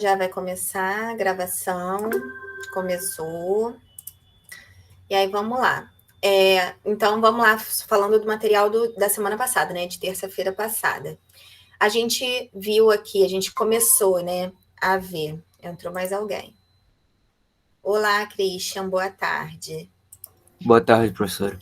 Já vai começar a gravação. Começou. E aí, vamos lá. Então, vamos lá, falando do material da semana passada, né? De terça-feira passada. A gente viu aqui, a gente começou, né? A ver. Entrou mais alguém. Olá, Christian, boa tarde. Boa tarde, professora.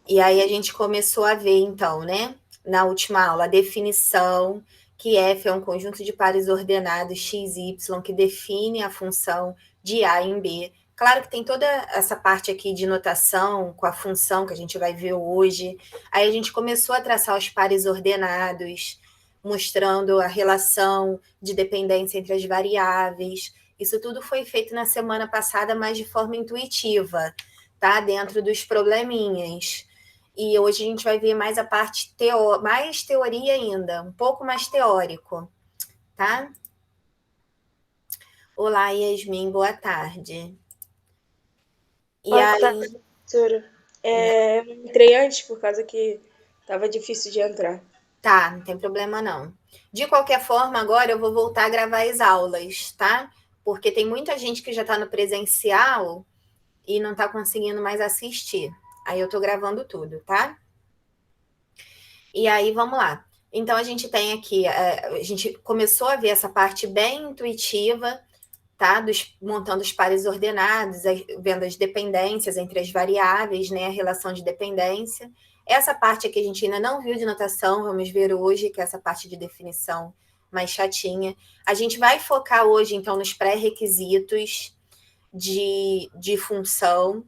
E aí, a gente começou a ver, então, né? Na última aula, a definição que F é um conjunto de pares ordenados x e y que define a função de A em B. Claro que tem toda essa parte aqui de notação com a função que a gente vai ver hoje. Aí a gente começou a traçar os pares ordenados, mostrando a relação de dependência entre as variáveis. Isso tudo foi feito na semana passada, mas de forma intuitiva, tá? Dentro dos probleminhas. E hoje a gente vai ver mais a parte mais teoria ainda, um pouco mais teórico, tá? Olá, Yasmin, boa tarde. Boa tarde, professora. Eu entrei antes por causa que estava difícil de entrar. Tá, não tem problema não. De qualquer forma, agora eu vou voltar a gravar as aulas, tá? Porque tem muita gente que já está no presencial e não está conseguindo mais assistir. Aí eu tô gravando tudo, tá? E aí, vamos lá. Então, a gente tem aqui, a gente começou a ver essa parte bem intuitiva, tá? Montando os pares ordenados, vendo as dependências entre as variáveis, né? A relação de dependência. Essa parte aqui a gente ainda não viu de notação, vamos ver hoje, que é essa parte de definição mais chatinha. A gente vai focar hoje, então, nos pré-requisitos de função,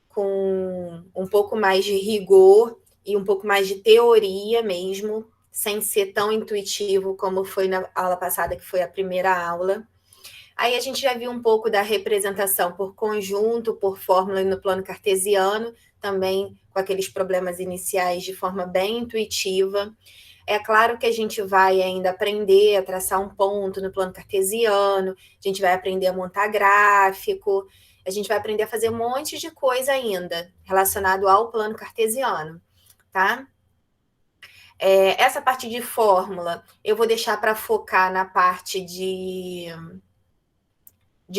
com um pouco mais de rigor e um pouco mais de teoria mesmo, sem ser tão intuitivo como foi na aula passada, que foi a primeira aula. Aí a gente já viu um pouco da representação por conjunto, por fórmula no plano cartesiano, também com aqueles problemas iniciais de forma bem intuitiva. É claro que a gente vai ainda aprender a traçar um ponto no plano cartesiano, a gente vai aprender a montar gráfico, a gente vai aprender a fazer um monte de coisa ainda relacionado ao plano cartesiano, tá? Essa parte de fórmula eu vou deixar para focar na parte de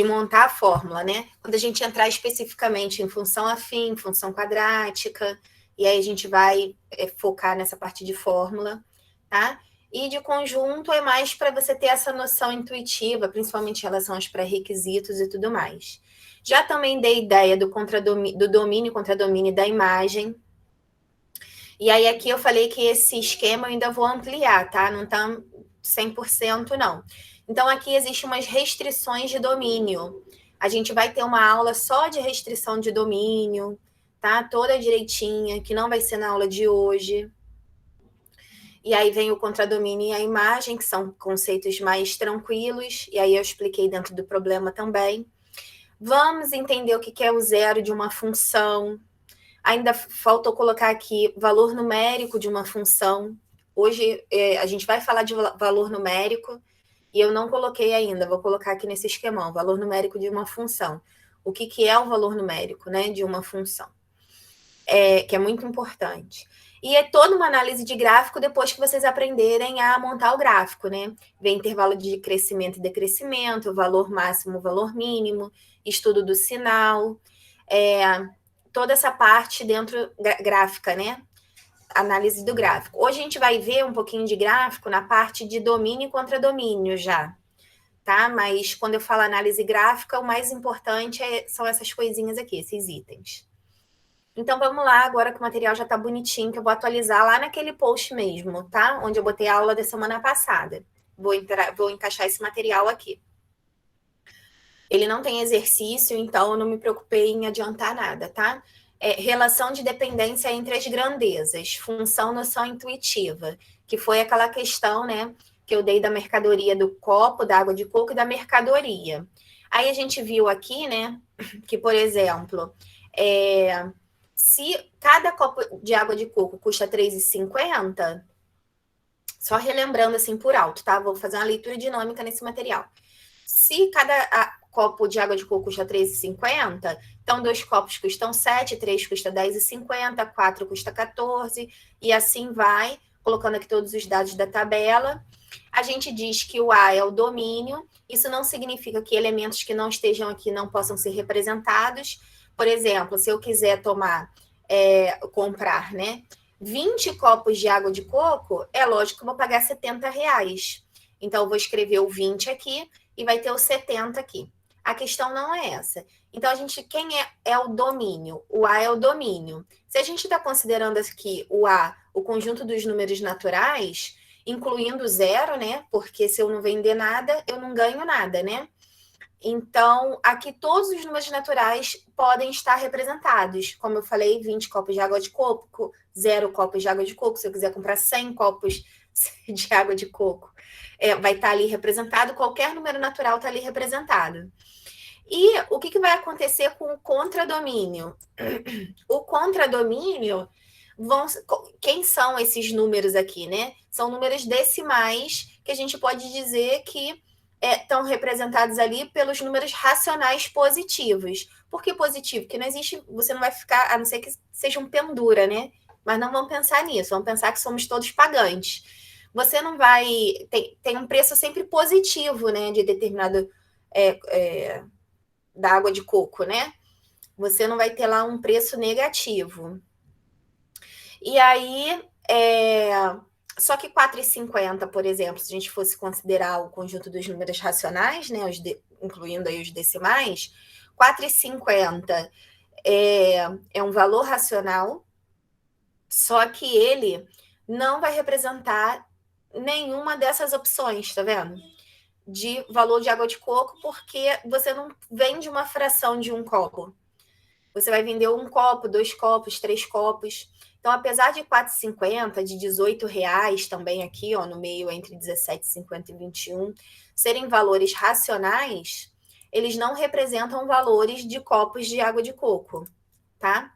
montar a fórmula, né? Quando a gente entrar especificamente em função afim, função quadrática, e aí a gente vai focar nessa parte de fórmula, tá? E de conjunto é mais para você ter essa noção intuitiva, principalmente em relação aos pré-requisitos e tudo mais. Já também dei ideia do domínio e contradomínio da imagem. E aí aqui eu falei que esse esquema eu ainda vou ampliar, tá? Não tá 100% não. Então aqui existem umas restrições de domínio. A gente vai ter uma aula só de restrição de domínio, tá? Toda direitinha, que não vai ser na aula de hoje. E aí vem o contradomínio e a imagem, que são conceitos mais tranquilos, e aí eu expliquei dentro do problema também. Vamos entender o que é o zero de uma função. Ainda faltou colocar aqui valor numérico de uma função. Hoje a gente vai falar de valor numérico, e eu não coloquei ainda, vou colocar aqui nesse esquemão, valor numérico de uma função. O que é o valor numérico, né, de uma função? Que é muito importante. E é toda uma análise de gráfico depois que vocês aprenderem a montar o gráfico, né? Vem intervalo de crescimento e decrescimento, valor máximo, valor mínimo, estudo do sinal, toda essa parte dentro gráfica, né? Análise do gráfico. Hoje a gente vai ver um pouquinho de gráfico na parte de domínio e contradomínio já, tá? Mas quando eu falo análise gráfica, o mais importante são essas coisinhas aqui, esses itens. Então, vamos lá, agora que o material já está bonitinho, que eu vou atualizar lá naquele post mesmo, tá? Onde eu botei a aula da semana passada. Vou encaixar esse material aqui. Ele não tem exercício, então eu não me preocupei em adiantar nada, tá? Relação de dependência entre as grandezas, função, noção intuitiva, que foi aquela questão, né, que eu dei da mercadoria do copo, da água de coco e da mercadoria. Aí a gente viu aqui, né, que, por exemplo, se cada copo de água de coco custa R$3,50, só relembrando assim por alto, tá? Vou fazer uma leitura dinâmica nesse material. Se cada copo de água de coco custa R$13,50, então 2 copos custam 7, 3 custa R$10,50, 4 custa 14, e assim vai, colocando aqui todos os dados da tabela. A gente diz que o A é o domínio. Isso não significa que elementos que não estejam aqui não possam ser representados. Por exemplo, se eu quiser comprar, né, 20 copos de água de coco, é lógico que eu vou pagar R$70. Então, eu vou escrever o 20 aqui e vai ter o 70 aqui. A questão não é essa. Então, quem é o domínio? O A é o domínio. Se a gente está considerando aqui o A, o conjunto dos números naturais, incluindo zero, né? Porque se eu não vender nada, eu não ganho nada, né? Então, aqui todos os números naturais podem estar representados. Como eu falei, 20 copos de água de coco, 0 copos de água de coco. Se eu quiser comprar 100 copos de água de coco, vai estar ali representado. Qualquer número natural está ali representado. E o que vai acontecer com o contradomínio? O contradomínio, quem são esses números aqui, né? São números decimais que a gente pode dizer que estão representados ali pelos números racionais positivos. Por que positivo? Porque não existe, você não vai ficar, a não ser que seja um pendura, né? Mas não vamos pensar nisso, vamos pensar que somos todos pagantes. Você não vai... Tem um preço sempre positivo, né? De determinado... da água de coco, né? Você não vai ter lá um preço negativo. E aí, só que 4,50, por exemplo, se a gente fosse considerar o conjunto dos números racionais, né, incluindo aí os decimais, 4,50 é um valor racional, só que ele não vai representar nenhuma dessas opções, tá vendo? De valor de água de coco, porque você não vende uma fração de um copo. Você vai vender um copo, 2 copos, 3 copos. Então, apesar de 4,50, de R$18 também aqui, ó, no meio entre 17,50 e 21, serem valores racionais, eles não representam valores de copos de água de coco, tá?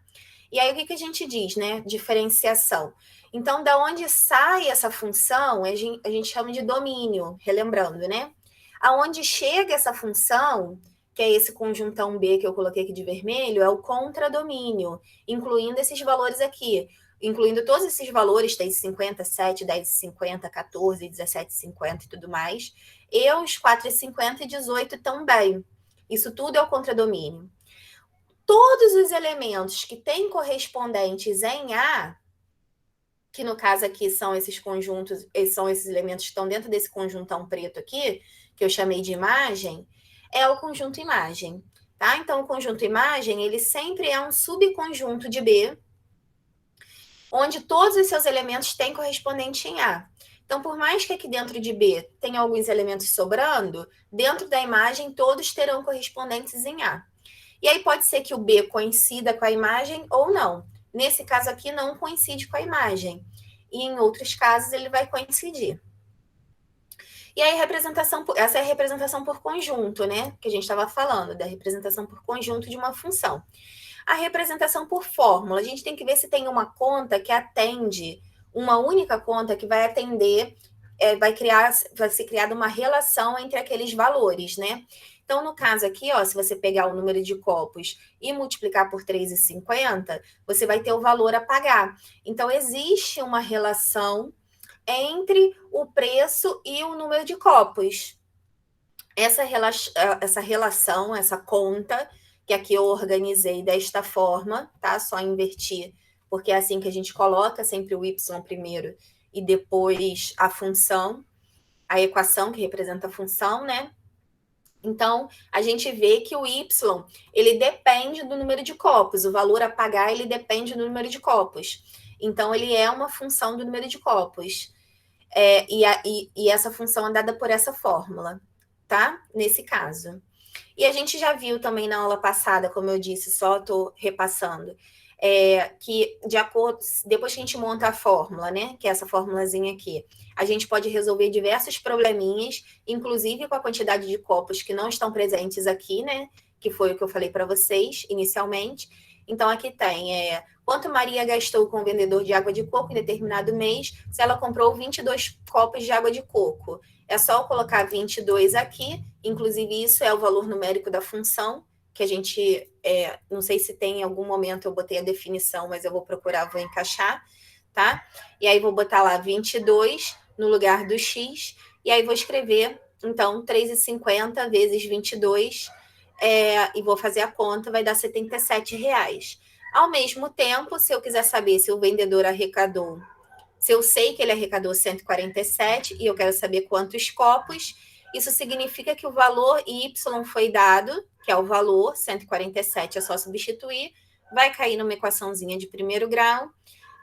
E aí, o que a gente diz, né? Diferenciação. Então, da onde sai essa função, a gente chama de domínio, relembrando, né? Aonde chega essa função, que é esse conjuntão B que eu coloquei aqui de vermelho, é o contradomínio, incluindo esses valores aqui, incluindo todos esses valores, 3,50, 7, 10,50, 14, 17,50 e tudo mais, e os 4,50 e 18 também. Isso tudo é o contradomínio. Todos os elementos que têm correspondentes em A, que no caso aqui são esses conjuntos, são esses elementos que estão dentro desse conjuntão preto aqui, que eu chamei de imagem, é o conjunto imagem, tá? Então, o conjunto imagem, ele sempre é um subconjunto de B, onde todos os seus elementos têm correspondente em A. Então, por mais que aqui dentro de B tenha alguns elementos sobrando, dentro da imagem todos terão correspondentes em A. E aí pode ser que o B coincida com a imagem ou não. Nesse caso aqui, não coincide com a imagem. E em outros casos, ele vai coincidir. E aí, essa é a representação por conjunto, né? Que a gente estava falando, da representação por conjunto de uma função. A representação por fórmula, a gente tem que ver se tem uma conta que atende, uma única conta que vai atender, vai ser criada uma relação entre aqueles valores, né? Então, no caso aqui, ó, se você pegar o número de copos e multiplicar por 3,50, você vai ter o valor a pagar. Então, existe uma relação entre o preço e o número de copos. Essa relação, essa conta, que aqui eu organizei desta forma, tá? Só invertir, porque é assim que a gente coloca sempre o y primeiro e depois a função, a equação que representa a função, né? Então, a gente vê que o y, ele depende do número de copos. O valor a pagar, ele depende do número de copos. Então, ele é uma função do número de copos. E essa função é dada por essa fórmula, tá? Nesse caso. E a gente já viu também na aula passada, como eu disse, só estou repassando, que de acordo, depois que a gente monta a fórmula, né? Que é essa formulazinha aqui, a gente pode resolver diversos probleminhas, inclusive com a quantidade de copos que não estão presentes aqui, né? Que foi o que eu falei para vocês inicialmente. Então, aqui tem quanto Maria gastou com o vendedor de água de coco em determinado mês, se ela comprou 22 copos de água de coco. É só eu colocar 22 aqui, inclusive isso é o valor numérico da função, que a gente, não sei se tem em algum momento eu botei a definição, mas eu vou procurar, vou encaixar, tá? E aí vou botar lá 22 no lugar do x, E aí vou escrever, então, 3,50 vezes 22, e vou fazer a conta, vai dar R$77. Ao mesmo tempo, se eu quiser saber se o vendedor arrecadou, se eu sei que ele arrecadou 147 e eu quero saber quantos copos, isso significa que o valor Y foi dado, que é o valor, 147 é só substituir, vai cair numa equaçãozinha de primeiro grau.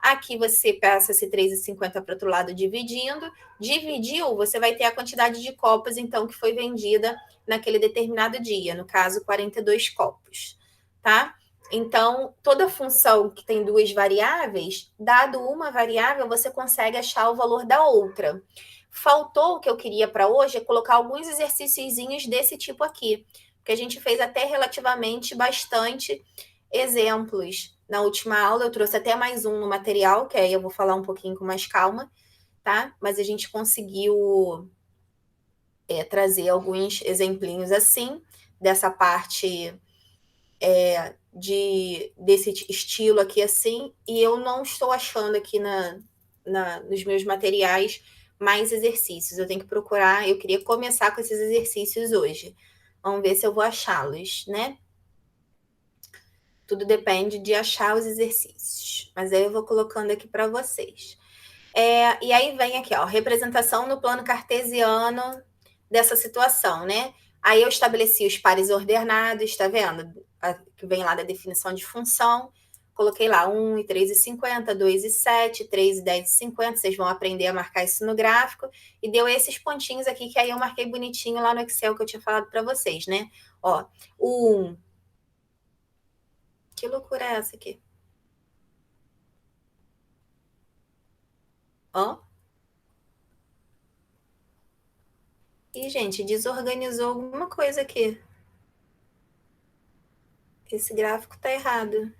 Aqui você passa esse 3,50 para o outro lado dividindo. Dividiu, você vai ter a quantidade de copos, então, que foi vendida naquele determinado dia. No caso, 42 copos, tá? Então, toda função que tem duas variáveis, dado uma variável, você consegue achar o valor da outra. Faltou o que eu queria para hoje é colocar alguns exercíciozinhos desse tipo aqui, porque a gente fez até relativamente bastante exemplos. Na última aula eu trouxe até mais um no material, que aí eu vou falar um pouquinho com mais calma, tá? Mas a gente conseguiu trazer alguns exemplinhos assim, dessa parte desse estilo aqui assim, e eu não estou achando aqui nos meus materiais mais exercícios. Eu tenho que procurar, eu queria começar com esses exercícios hoje. Vamos ver se eu vou achá-los, né? Tudo depende de achar os exercícios. Mas aí eu vou colocando aqui para vocês. E aí vem aqui, ó, representação no plano cartesiano dessa situação, né? Aí eu estabeleci os pares ordenados, tá vendo? Que vem lá da definição de função. Coloquei lá 1 e 3,50, 2 e 7, 3 e 10,50. Vocês vão aprender a marcar isso no gráfico. E deu esses pontinhos aqui, que aí eu marquei bonitinho lá no Excel que eu tinha falado para vocês, né? Ó, o 1. Que loucura é essa aqui? Ó. Ih, gente, desorganizou alguma coisa aqui. Esse gráfico tá errado.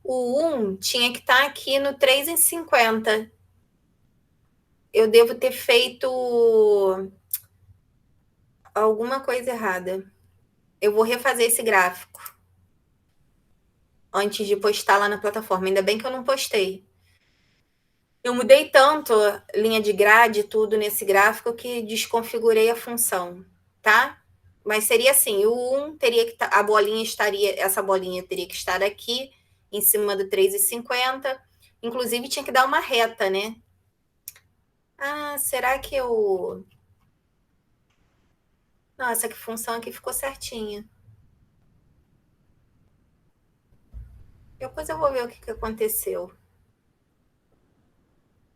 O 1 tinha que estar aqui no 3,50. Eu devo ter feito alguma coisa errada. Eu vou refazer esse gráfico antes de postar lá na plataforma. Ainda bem que eu não postei. Eu mudei tanto linha de grade, tudo nesse gráfico, que desconfigurei a função, tá? Mas seria assim, o 1 teria que a bolinha estaria, essa bolinha teria que estar aqui, em cima do 3,50. Inclusive, tinha que dar uma reta, né? Ah, será que eu... Nossa, que função aqui ficou certinha. Depois eu vou ver o que aconteceu.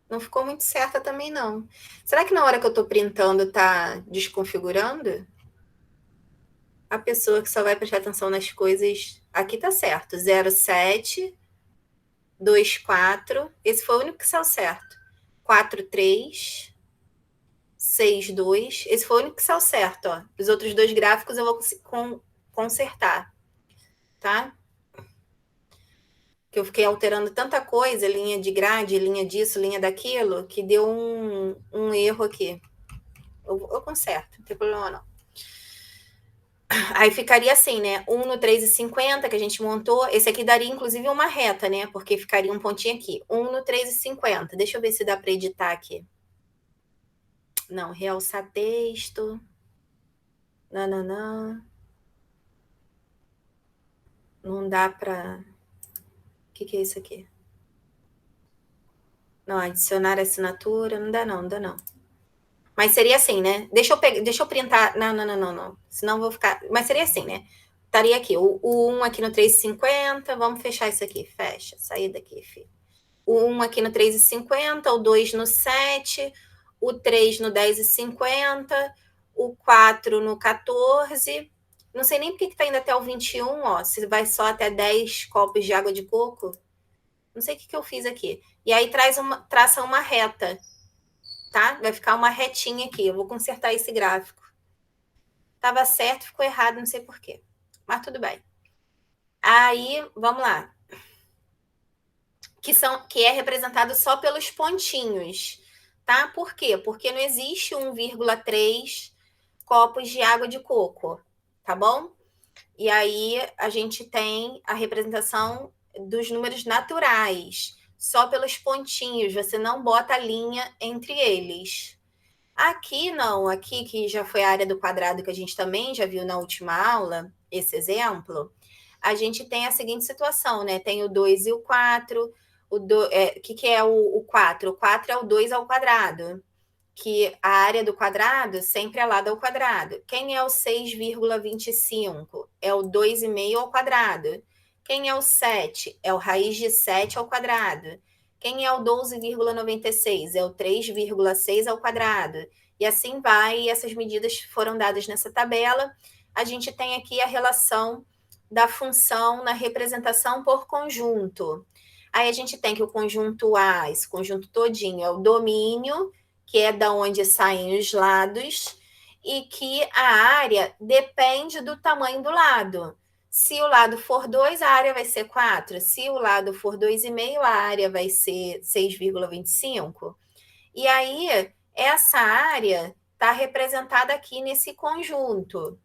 Não ficou muito certa também, não. Será que na hora que eu tô printando tá desconfigurando? A pessoa que só vai prestar atenção nas coisas... Aqui tá certo. 07, 24. Esse foi o único que saiu certo. 43, 62. Esse foi o único que saiu certo, ó. Os outros dois gráficos eu vou consertar, tá? Que eu fiquei alterando tanta coisa, linha de grade, linha disso, linha daquilo, que deu um erro aqui. Eu conserto, não tem problema não. Aí ficaria assim, né? 1 no 3,50 que a gente montou. Esse aqui daria, inclusive, uma reta, né? Porque ficaria um pontinho aqui. 1 no 3,50. Deixa eu ver se dá para editar aqui. Não, realçar texto. Não. Não dá para... O que é isso aqui? Não, adicionar assinatura. Não dá não. Mas seria assim, né? Deixa eu printar. Não. Senão eu vou ficar... Mas seria assim, né? Estaria aqui, o 1 aqui no 3,50. Vamos fechar isso aqui. Fecha. Sair daqui, filho. O 1 aqui no 3,50. O 2 no 7. O 3 no 10,50. O 4 no 14. Não sei nem porque que tá indo até o 21, ó. Se vai só até 10 copos de água de coco. Não sei o que eu fiz aqui. E aí traça uma reta, tá? Vai ficar uma retinha aqui. Eu vou consertar esse gráfico. Tava certo, ficou errado, não sei por quê. Mas tudo bem. Aí, vamos lá. Que é representado só pelos pontinhos, tá? Por quê? Porque não existe 1,3 copos de água de coco, tá bom? E aí a gente tem a representação dos números naturais, só pelos pontinhos, você não bota a linha entre eles. Aqui não, aqui que já foi a área do quadrado que a gente também já viu na última aula, esse exemplo, a gente tem a seguinte situação, né? Tem o 2 e o 4, que é o 4? O 4 é o 2 ao quadrado, que a área do quadrado sempre é lado ao quadrado. Quem é o 6,25? É o 2,5 ao quadrado. Quem é o 7? É o raiz de 7 ao quadrado. Quem é o 12,96? É o 3,6 ao quadrado. E assim vai, e essas medidas foram dadas nessa tabela. A gente tem aqui a relação da função na representação por conjunto. Aí a gente tem que o conjunto A, esse conjunto todinho, é o domínio, que é da onde saem os lados, e que a área depende do tamanho do lado. Se o lado for 2, a área vai ser 4. Se o lado for 2,5, a área vai ser 6,25. E aí, essa área está representada aqui nesse conjunto.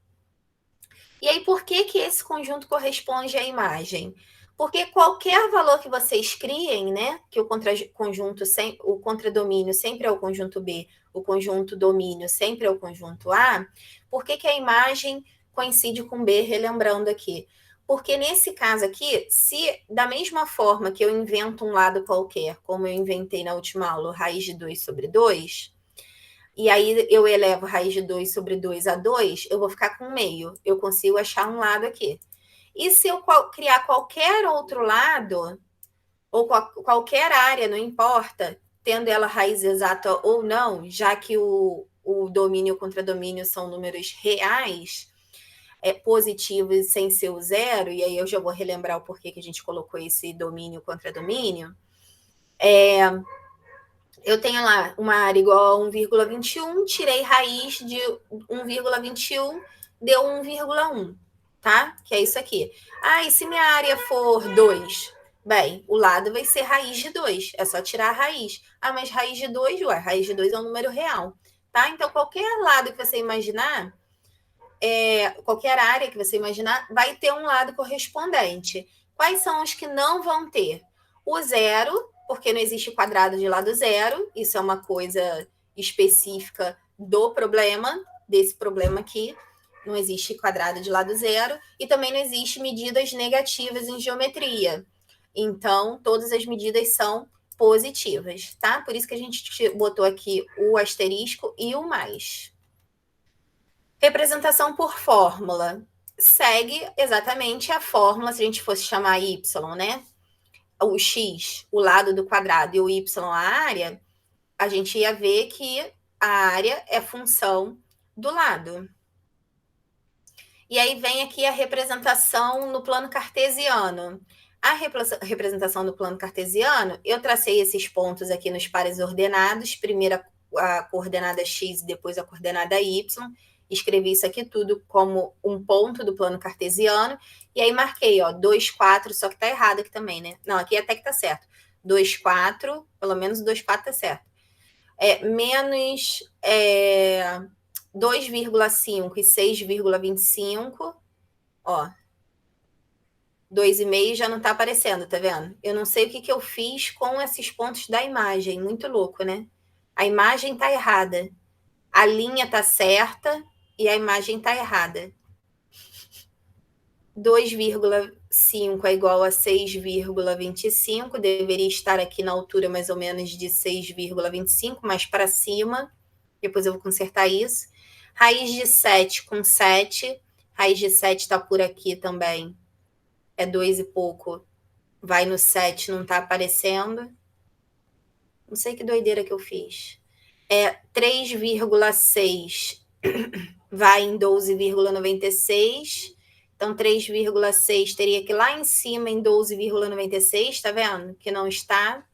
E aí, por que esse conjunto corresponde à imagem? Porque qualquer valor que vocês criem, né, que o contraconjunto, o contradomínio sempre é o conjunto B, o conjunto domínio sempre é o conjunto A, por que a imagem coincide com B, relembrando aqui? Porque nesse caso aqui, se da mesma forma que eu invento um lado qualquer, como eu inventei na última aula, raiz de 2 sobre 2, e aí eu elevo raiz de 2 sobre 2 a 2, eu vou ficar com meio. Eu consigo achar um lado aqui. E se eu criar qualquer outro lado, ou qualquer área, não importa, tendo ela raiz exata ou não, já que o domínio e o contradomínio são números reais, positivos sem ser o zero, e aí eu já vou relembrar o porquê que a gente colocou esse domínio e contradomínio, eu tenho lá uma área igual a 1,21, tirei raiz de 1,21, deu 1,1, tá? Que é isso aqui. Ah, e se minha área for 2? Bem, o lado vai ser raiz de 2, é só tirar a raiz. Ah, mas raiz de 2, ué, raiz de 2 é um número real, tá? Então, qualquer lado que você imaginar, qualquer área que você imaginar, vai ter um lado correspondente. Quais são os que não vão ter? O zero, porque não existe quadrado de lado zero, isso é uma coisa específica do problema, desse problema aqui, não existe quadrado de lado zero, e também não existe medidas negativas em geometria. Então, todas as medidas são positivas, tá? Por isso que a gente botou aqui o asterisco e o mais. Representação por fórmula. Segue exatamente a fórmula, se a gente fosse chamar y, né? O x, o lado do quadrado, e o y, a área, a gente ia ver que a área é função do lado. E aí vem aqui a representação no plano cartesiano. A representação do plano cartesiano, eu tracei esses pontos aqui nos pares ordenados, primeiro a coordenada x e depois a coordenada y, escrevi isso aqui tudo como um ponto do plano cartesiano, e aí marquei, ó, 2, 4, só que tá errado aqui também, né? Não, aqui até que tá certo. 2, 4, pelo menos o 2, 4 tá certo. Menos 2,5 e 6,25, ó. 2,5 já não tá aparecendo, tá vendo? Eu não sei o que eu fiz com esses pontos da imagem, muito louco, né? A imagem tá errada. A linha tá certa e a imagem tá errada. 2,5 é igual a 6,25, deveria estar aqui na altura mais ou menos de 6,25, mais para cima, depois eu vou consertar isso. Raiz de 7 com 7, raiz de 7 está por aqui também, é 2 e pouco, vai no 7, não está aparecendo. Não sei que doideira que eu fiz. 3,6 vai em 12,96, então 3,6 teria que ir lá em cima em 12,96, tá vendo? Que não está.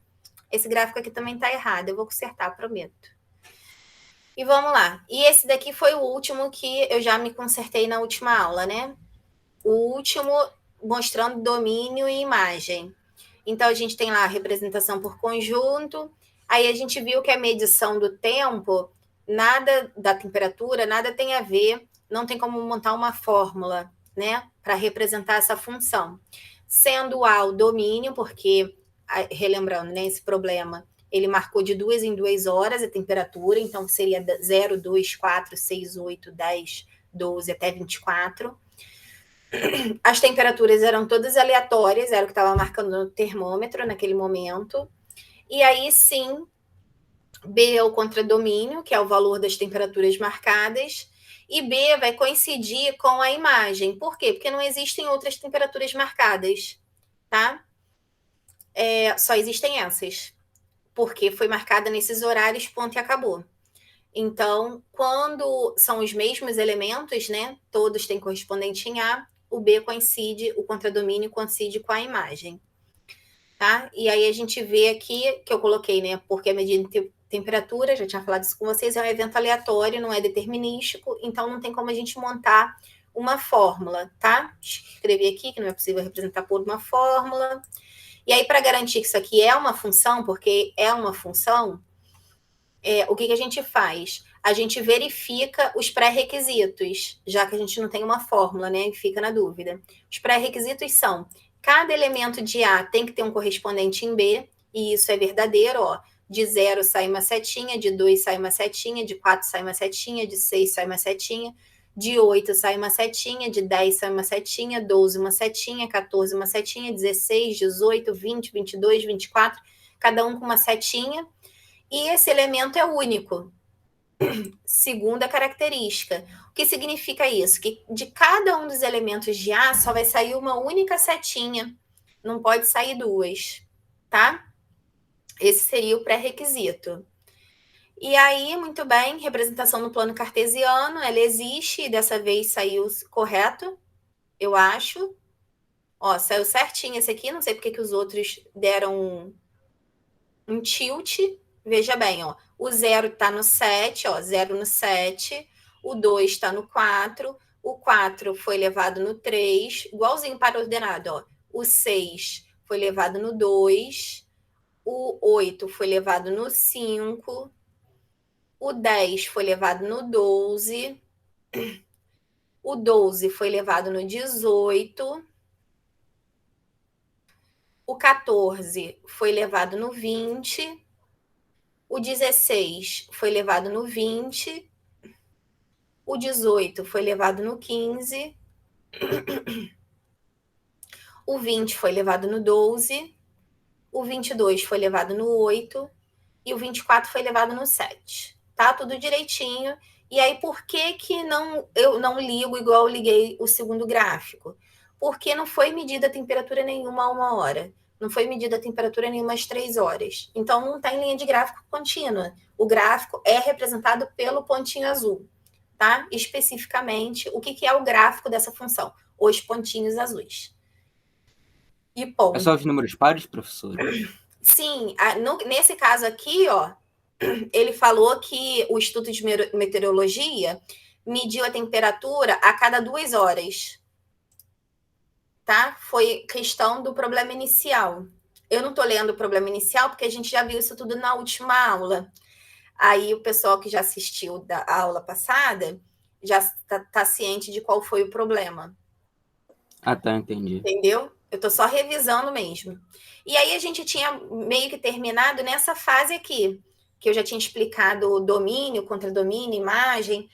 Esse gráfico aqui também tá errado, eu vou consertar, prometo. E vamos lá. E esse daqui foi o último que eu já me consertei na última aula, né? O último mostrando domínio e imagem. Então, a gente tem lá a representação por conjunto. Aí a gente viu que a medição do tempo, nada da temperatura, nada tem a ver, não tem como montar uma fórmula, né, para representar essa função. Sendo A o domínio, porque, relembrando, né, esse problema, ele marcou de 2 em 2 horas a temperatura, então seria 0, 2, 4, 6, 8, 10, 12 até 24. As temperaturas eram todas aleatórias, era o que estava marcando no termômetro naquele momento. E aí sim, B é o contradomínio, que é o valor das temperaturas marcadas, e B vai coincidir com a imagem. Por quê? Porque não existem outras temperaturas marcadas, tá? Só existem essas, porque foi marcada nesses horários, ponto e acabou. Então, quando são os mesmos elementos, né, todos têm correspondente em A, o B coincide, o contradomínio coincide com a imagem, tá? E aí a gente vê aqui, que eu coloquei, né, porque a medida de temperatura, já tinha falado isso com vocês, é um evento aleatório, não é determinístico, então não tem como a gente montar uma fórmula, tá? Escrevi aqui que não é possível representar por uma fórmula. E aí, para garantir que isso aqui é uma função, porque é uma função, o que a gente faz? A gente verifica os pré-requisitos, já que a gente não tem uma fórmula, né? E fica na dúvida. Os pré-requisitos são: cada elemento de A tem que ter um correspondente em B, e isso é verdadeiro, ó. De 0 sai uma setinha, de 2 sai uma setinha, de 4 sai uma setinha, de 6 sai uma setinha, de 8 sai uma setinha, de 10 sai uma setinha, 12 uma setinha, 14 uma setinha, 16, 18, 20, 22, 24, cada um com uma setinha. E esse elemento é único. Segunda característica. O que significa isso? Que de cada um dos elementos de A só vai sair uma única setinha. Não pode sair duas, tá? Esse seria o pré-requisito. E aí, muito bem, representação no plano cartesiano, ela existe, e dessa vez saiu correto, eu acho. Ó, saiu certinho esse aqui, não sei porque que os outros deram um tilt. Veja bem, ó, o 0 está no 7, ó, 0 no 7, o 2 está no 4, o 4 foi levado no 3, igualzinho para ordenado, ó. O 6 foi levado no 2, o 8 foi levado no 5, o 10 foi levado no 12, o 12 foi levado no 18, o 14 foi levado no 20, o 16 foi levado no 20, o 18 foi levado no 15, o 20 foi levado no 12, o 22 foi levado no 8 e o 24 foi levado no 7. Tá tudo direitinho. E aí, por que eu não ligo igual eu liguei o segundo gráfico? Porque não foi medida a temperatura nenhuma a 1 hora. Não foi medida a temperatura nenhuma às 3 horas. Então, não está em linha de gráfico contínua. O gráfico é representado pelo pontinho azul, tá? Especificamente, o que é o gráfico dessa função? Os pontinhos azuis. E ponto. É só os números pares, professor? Sim, nesse caso aqui, ó, ele falou que o Instituto de Meteorologia mediu a temperatura a cada 2 horas. Tá? Foi questão do problema inicial. Eu não estou lendo o problema inicial porque a gente já viu isso tudo na última aula. Aí o pessoal que já assistiu da aula passada já está ciente de qual foi o problema. Ah, tá, entendi. Entendeu? Eu estou só revisando mesmo. E aí a gente tinha meio que terminado nessa fase aqui, que eu já tinha explicado domínio, contradomínio, imagem,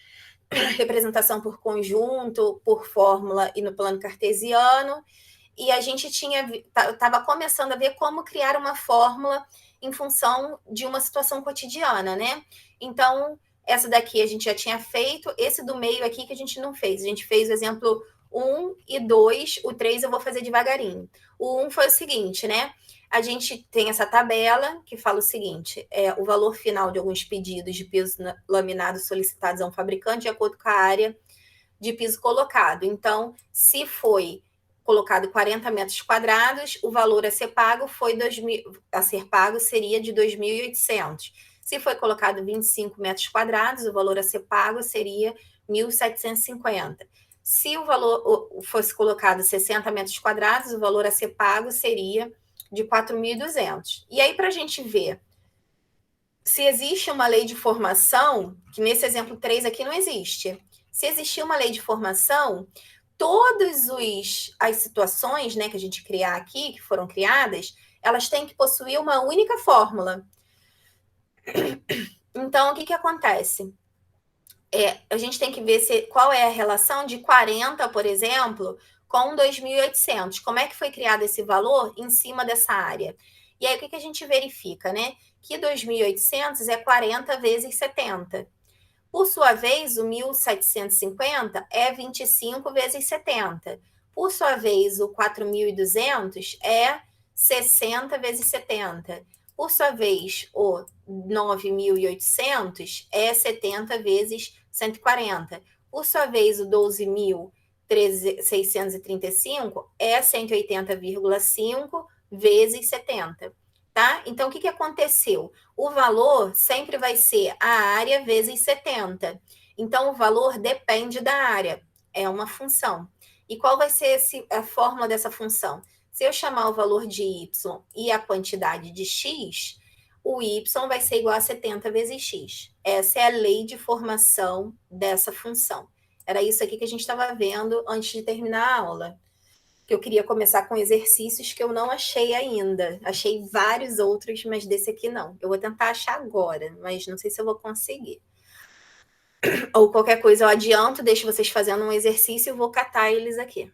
representação por conjunto, por fórmula e no plano cartesiano. E a gente estava começando a ver como criar uma fórmula em função de uma situação cotidiana, né? Então, essa daqui a gente já tinha feito, esse do meio aqui que a gente não fez. A gente fez o exemplo 1 e 2, o 3 eu vou fazer devagarinho. O 1 foi o seguinte, né? A gente tem essa tabela que fala o seguinte: o valor final de alguns pedidos de piso laminado solicitados a um fabricante de acordo com a área de piso colocado. Então, se foi colocado 40 metros quadrados, o valor a ser pago seria de 2.800. Se foi colocado 25 metros quadrados, o valor a ser pago seria 1.750. Se o valor fosse colocado 60 metros quadrados, o valor a ser pago seria de 4.200. E aí, para a gente ver se existe uma lei de formação, que nesse exemplo 3 aqui não existe. Se existir uma lei de formação, todas as situações, né, que a gente criar aqui, que foram criadas, elas têm que possuir uma única fórmula. Então, o que acontece? A gente tem que ver qual é a relação de 40, por exemplo, com 2.800. Como é que foi criado esse valor em cima dessa área? E aí, o que a gente verifica, né? Que 2.800 é 40 vezes 70. Por sua vez, o 1.750 é 25 vezes 70. Por sua vez, o 4.200 é 60 vezes 70. Por sua vez, o 9.800 é 70 vezes 140. Por sua vez, o 12.635 é 180,5 vezes 70. Tá? Então, o que aconteceu? O valor sempre vai ser a área vezes 70. Então, o valor depende da área. É uma função. E qual vai ser a fórmula dessa função? Se eu chamar o valor de y e a quantidade de x, o y vai ser igual a 70 vezes x. Essa é a lei de formação dessa função. Era isso aqui que a gente estava vendo antes de terminar a aula. Que eu queria começar com exercícios que eu não achei ainda. Achei vários outros, mas desse aqui não. Eu vou tentar achar agora, mas não sei se eu vou conseguir. Ou qualquer coisa eu adianto, deixo vocês fazendo um exercício e vou catar eles aqui.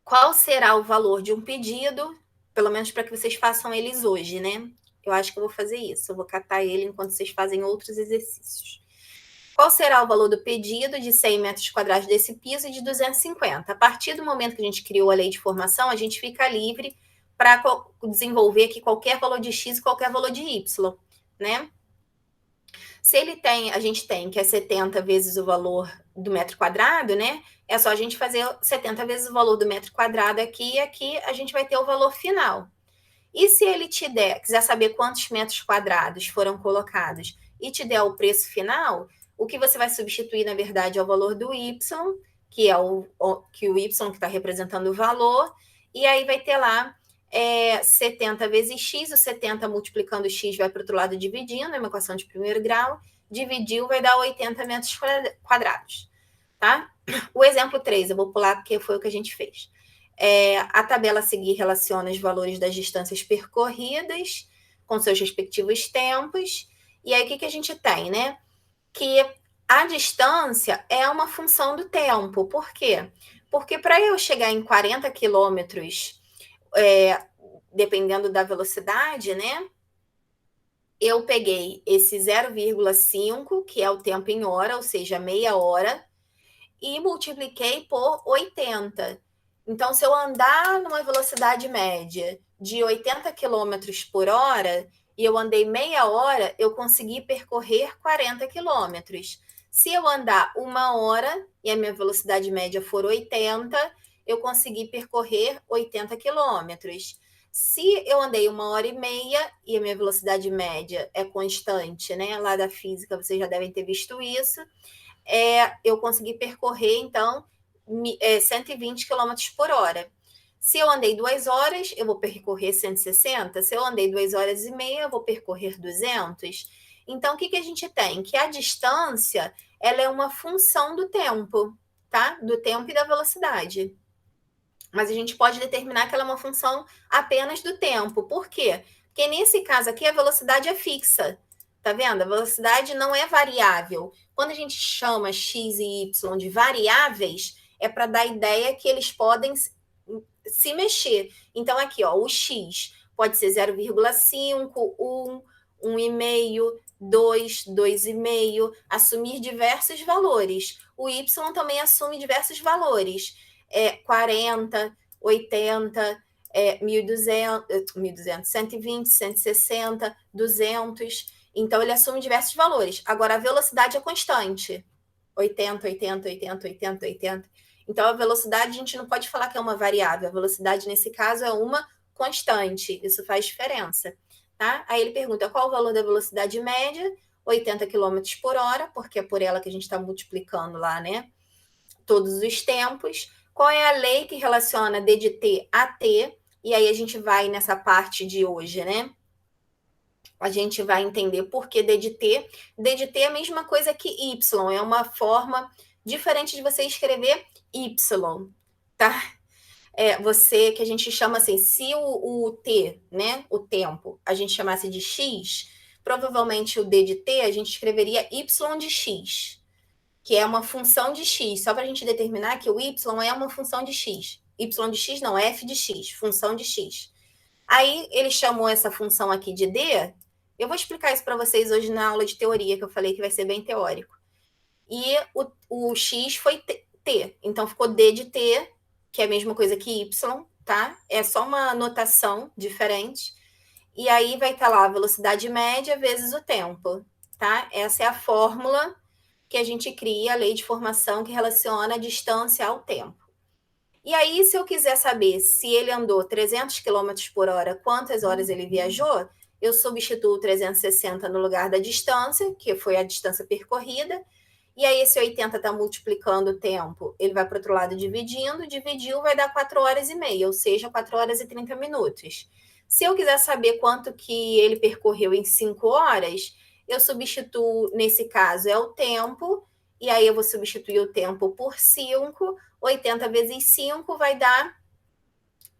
Qual será o valor de um pedido, pelo menos para que vocês façam eles hoje, né? Eu acho que eu vou fazer isso. Eu vou catar ele enquanto vocês fazem outros exercícios. Qual será o valor do pedido de 100 metros quadrados desse piso e de 250? A partir do momento que a gente criou a lei de formação, a gente fica livre para desenvolver aqui qualquer valor de x e qualquer valor de y, né? Se a gente tem que é 70 vezes o valor do metro quadrado, né? É só a gente fazer 70 vezes o valor do metro quadrado aqui e aqui a gente vai ter o valor final. E se ele quiser saber quantos metros quadrados foram colocados e te der o preço final, o que você vai substituir, na verdade, é o valor do y, que é o y que está representando o valor, e aí vai ter lá 70 vezes x, o 70 multiplicando x vai para o outro lado dividindo, é uma equação de primeiro grau, dividiu vai dar 80 metros quadrados, tá? O exemplo 3, eu vou pular porque foi o que a gente fez. A tabela a seguir relaciona os valores das distâncias percorridas com seus respectivos tempos, e aí o que a gente tem, né? Que a distância é uma função do tempo. Por quê? Porque para eu chegar em 40 quilômetros, dependendo da velocidade, né? Eu peguei esse 0,5, que é o tempo em hora, ou seja, meia hora, e multipliquei por 80. Então, se eu andar numa velocidade média de 80 quilômetros por hora, e eu andei meia hora, eu consegui percorrer 40 quilômetros. Se eu andar uma hora e a minha velocidade média for 80, eu consegui percorrer 80 quilômetros. Se eu andei uma hora e meia e a minha velocidade média é constante, né? Lá da física vocês já devem ter visto isso, eu consegui percorrer, então, 120 km por hora. Se eu andei 2 horas, eu vou percorrer 160. Se eu andei 2 horas e meia, eu vou percorrer 200. Então, o que a gente tem? Que a distância, ela é uma função do tempo, tá? Do tempo e da velocidade. Mas a gente pode determinar que ela é uma função apenas do tempo. Por quê? Porque nesse caso aqui, a velocidade é fixa. Tá vendo? A velocidade não é variável. Quando a gente chama x e y de variáveis, é para dar a ideia que eles podem se mexer. Então, aqui, ó, o x pode ser 0,5, 1, 1,5, 2, 2,5, assumir diversos valores. O y também assume diversos valores. 40, 80, 1.200, 120, 160, 200. Então, ele assume diversos valores. Agora, a velocidade é constante. 80, 80, 80, 80, 80. Então, a velocidade, a gente não pode falar que é uma variável. A velocidade, nesse caso, é uma constante. Isso faz diferença. Tá? Aí ele pergunta qual o valor da velocidade média? 80 km por hora, porque é por ela que a gente está multiplicando lá, né? Todos os tempos. Qual é a lei que relaciona D de T a T? E aí a gente vai nessa parte de hoje, né? A gente vai entender por que D de T. D de T é a mesma coisa que Y, é uma forma diferente de você escrever y, tá? Você, que a gente chama assim, se o t, né, o tempo, a gente chamasse de x, provavelmente o d de t, a gente escreveria y de x, que é uma função de x, só para a gente determinar que o y é uma função de x. Y de x não, f de x, função de x. Aí ele chamou essa função aqui de d, eu vou explicar isso para vocês hoje na aula de teoria, que eu falei que vai ser bem teórico. E o x foi t, então ficou d de t, que é a mesma coisa que y, tá? É só uma notação diferente. E aí vai estar lá a velocidade média vezes o tempo, tá? Essa é a fórmula que a gente cria, a lei de formação que relaciona a distância ao tempo. E aí, se eu quiser saber se ele andou 300 km por hora, quantas horas ele viajou, eu substituo 360 no lugar da distância, que foi a distância percorrida, e aí esse 80 está multiplicando o tempo, ele vai para o outro lado dividindo, dividiu vai dar 4 horas e meia, ou seja, 4 horas e 30 minutos. Se eu quiser saber quanto que ele percorreu em 5 horas, eu substituo, nesse caso, é o tempo, e aí eu vou substituir o tempo por 5, 80 vezes 5 vai dar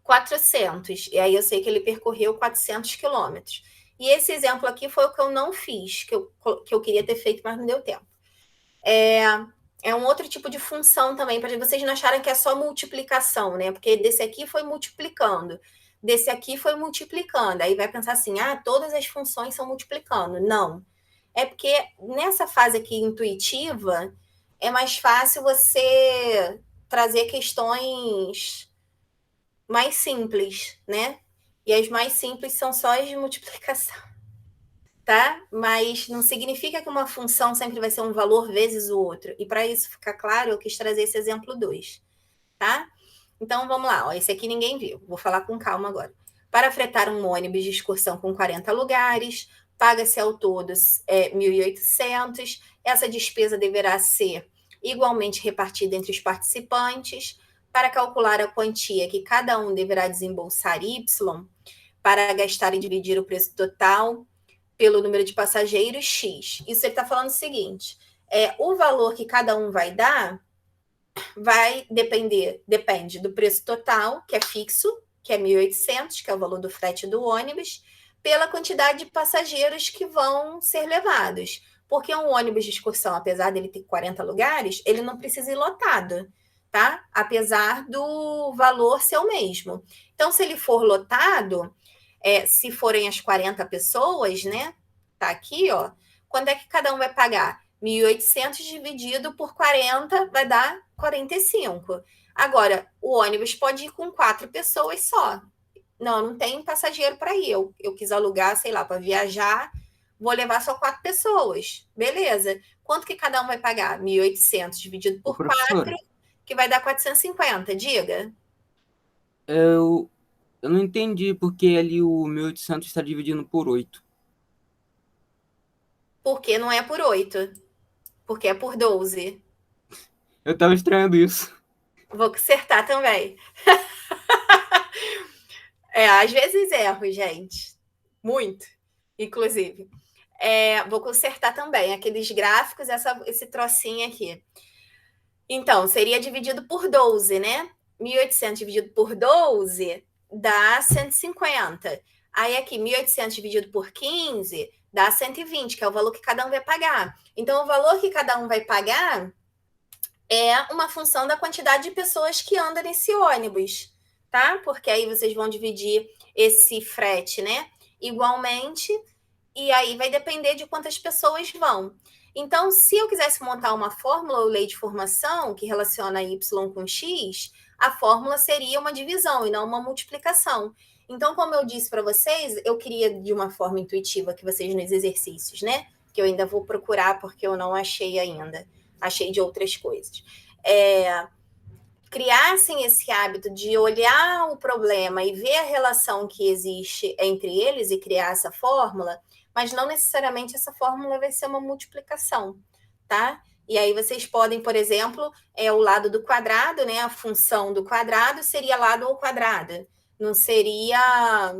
400, e aí eu sei que ele percorreu 400 quilômetros. E esse exemplo aqui foi o que eu não fiz, que eu queria ter feito, mas não deu tempo. É um outro tipo de função também, para vocês não acharem que é só multiplicação, né? Porque desse aqui foi multiplicando, desse aqui foi multiplicando. Aí vai pensar assim, todas as funções são multiplicando. Não. É porque nessa fase aqui intuitiva, é mais fácil você trazer questões mais simples, né? E as mais simples são só as de multiplicação. Tá? Mas não significa que uma função sempre vai ser um valor vezes o outro. E para isso ficar claro, eu quis trazer esse exemplo 2, tá? Então, vamos lá. Ó, esse aqui ninguém viu. Vou falar com calma agora. Para fretar um ônibus de excursão com 40 lugares, paga-se ao todo 1.800. Essa despesa deverá ser igualmente repartida entre os participantes. Para calcular a quantia que cada um deverá desembolsar Y, para gastar e dividir o preço total pelo número de passageiros X. Isso ele está falando o seguinte, o valor que cada um vai dar depende do preço total, que é fixo, que é 1.800, que é o valor do frete do ônibus, pela quantidade de passageiros que vão ser levados. Porque um ônibus de excursão, apesar dele ter 40 lugares, ele não precisa ir lotado, tá? Apesar do valor ser o mesmo. Então, se ele for lotado, se forem as 40 pessoas, né? Tá aqui, ó. Quando é que cada um vai pagar? 1.800 dividido por 40 vai dar 45. Agora, o ônibus pode ir com 4 pessoas só. Não tem passageiro para ir. Eu quis alugar, sei lá, para viajar, vou levar só 4 pessoas. Beleza. Quanto que cada um vai pagar? 1.800 dividido por 4, que vai dar 450. Diga. Eu não entendi porque ali o 1.800 está dividindo por 8. Porque não é por 8. Porque é por 12. Eu estava estranhando isso. Vou consertar também. Às vezes erro, gente. Muito, inclusive. Vou consertar também aqueles gráficos, esse trocinho aqui. Então, seria dividido por 12, né? 1.800 dividido por 12 dá 150. Aí aqui, 1.800 dividido por 15 dá 120, que é o valor que cada um vai pagar. Então, o valor que cada um vai pagar é uma função da quantidade de pessoas que andam nesse ônibus, tá? Porque aí vocês vão dividir esse frete, né? Igualmente, e aí vai depender de quantas pessoas vão. Então, se eu quisesse montar uma fórmula ou lei de formação que relaciona y com x, a fórmula seria uma divisão e não uma multiplicação. Então, como eu disse para vocês, eu queria de uma forma intuitiva que vocês nos exercícios, né? Que eu ainda vou procurar porque eu não achei ainda. Achei de outras coisas. Criassem esse hábito de olhar o problema e ver a relação que existe entre eles e criar essa fórmula, mas não necessariamente essa fórmula vai ser uma multiplicação, tá? E aí vocês podem, por exemplo, o lado do quadrado, né? A função do quadrado seria lado ao quadrado. Não seria...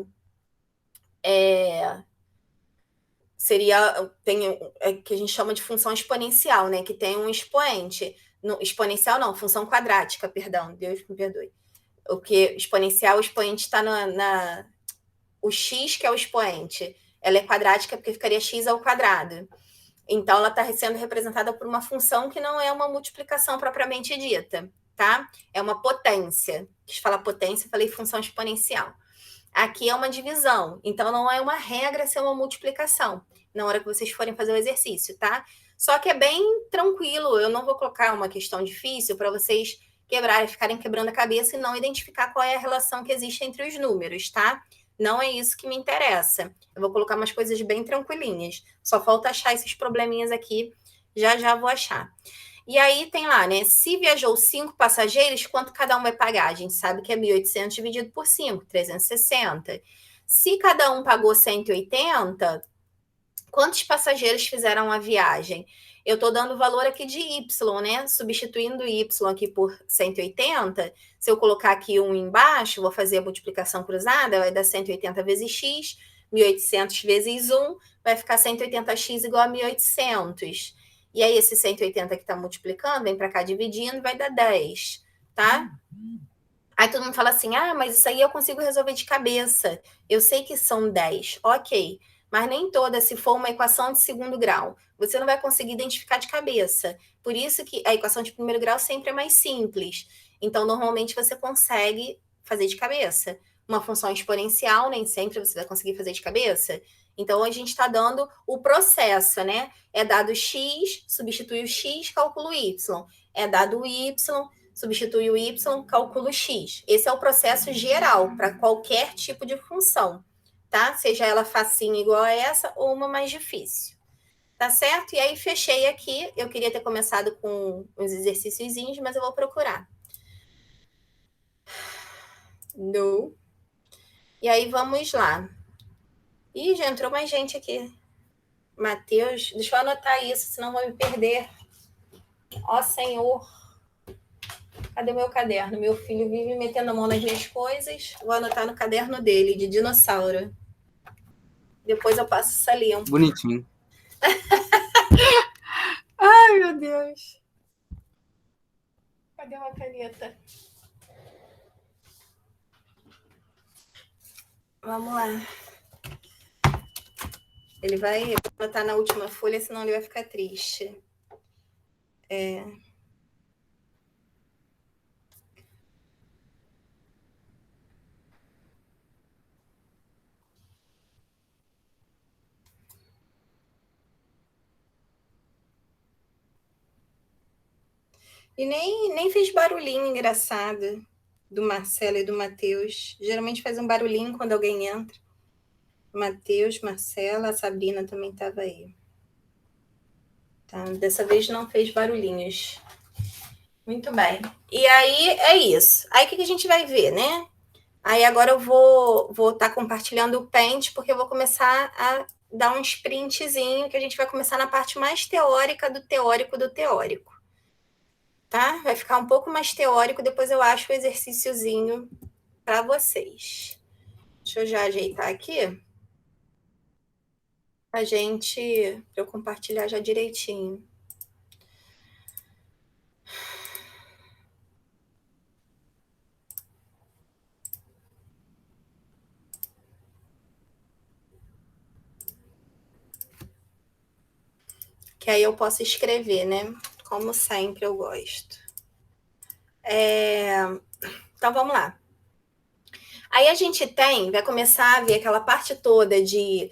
que a gente chama de função exponencial, né? Que tem um expoente. exponencial não, função quadrática, perdão, Deus me perdoe. O que exponencial, o expoente está o x, que é o expoente. Ela é quadrática porque ficaria x ao quadrado. Então, ela está sendo representada por uma função que não é uma multiplicação propriamente dita, tá? É uma potência. Quis falar potência, falei função exponencial. Aqui é uma divisão, então não é uma regra ser uma multiplicação na hora que vocês forem fazer o exercício, tá? Só que é bem tranquilo, eu não vou colocar uma questão difícil para vocês quebrarem, ficarem quebrando a cabeça e não identificar qual é a relação que existe entre os números, tá? Não é isso que me interessa. Eu vou colocar umas coisas bem tranquilinhas. Só falta achar esses probleminhas aqui, já vou achar. E aí tem lá, né? Se viajou 5 passageiros, quanto cada um vai pagar? A gente sabe que é 1.800 dividido por 5, 360. Se cada um pagou 180, quantos passageiros fizeram a viagem? Eu estou dando o valor aqui de Y, né? Substituindo Y aqui por 180. Se eu colocar aqui 1 embaixo, vou fazer a multiplicação cruzada, vai dar 180 vezes X, 1.800 vezes 1, vai ficar 180x igual a 1.800. E aí, esse 180 que está multiplicando, vem para cá dividindo, vai dar 10, tá? Aí todo mundo fala assim, mas isso aí eu consigo resolver de cabeça. Eu sei que são 10, ok. Mas nem toda, se for uma equação de segundo grau, você não vai conseguir identificar de cabeça. Por isso que a equação de primeiro grau sempre é mais simples. Então, normalmente, você consegue fazer de cabeça. Uma função exponencial, nem sempre você vai conseguir fazer de cabeça. Então, a gente está dando o processo, né? É dado x, substitui o x, calculo y. É dado y, substitui o y, calculo x. Esse é o processo geral para qualquer tipo de função, tá? Seja ela facinha igual a essa ou uma mais difícil. Tá certo? E aí, fechei aqui. Eu queria ter começado com uns exercíciozinhos, mas eu vou procurar. No. E aí, vamos lá. Ih, já entrou mais gente aqui. Matheus, deixa eu anotar isso, senão vou me perder. Ó Senhor. Cadê meu caderno? Meu filho vive metendo a mão nas minhas coisas. Vou anotar no caderno dele, de dinossauro. Depois eu passo essa limpo. Bonitinho. Ai, meu Deus. Cadê uma caneta? Vamos lá. Ele vai botar na última folha, senão ele vai ficar triste. E nem fez barulhinho engraçado do Marcelo e do Matheus. Geralmente faz um barulhinho quando alguém entra. Matheus, Marcela, a Sabrina também estava aí. Tá? Dessa vez não fez barulhinhos. Muito bem. E aí é isso. Aí o que a gente vai ver, né? Aí agora eu vou estar compartilhando o Paint, porque eu vou começar a dar um sprintzinho, que a gente vai começar na parte mais teórica do teórico do teórico. Tá? Vai ficar um pouco mais teórico, depois eu acho o exercíciozinho para vocês. Deixa eu já ajeitar aqui. Para eu compartilhar já direitinho. Que aí eu posso escrever, né? Como sempre eu gosto. Então, vamos lá. Aí a gente vai começar a ver aquela parte toda de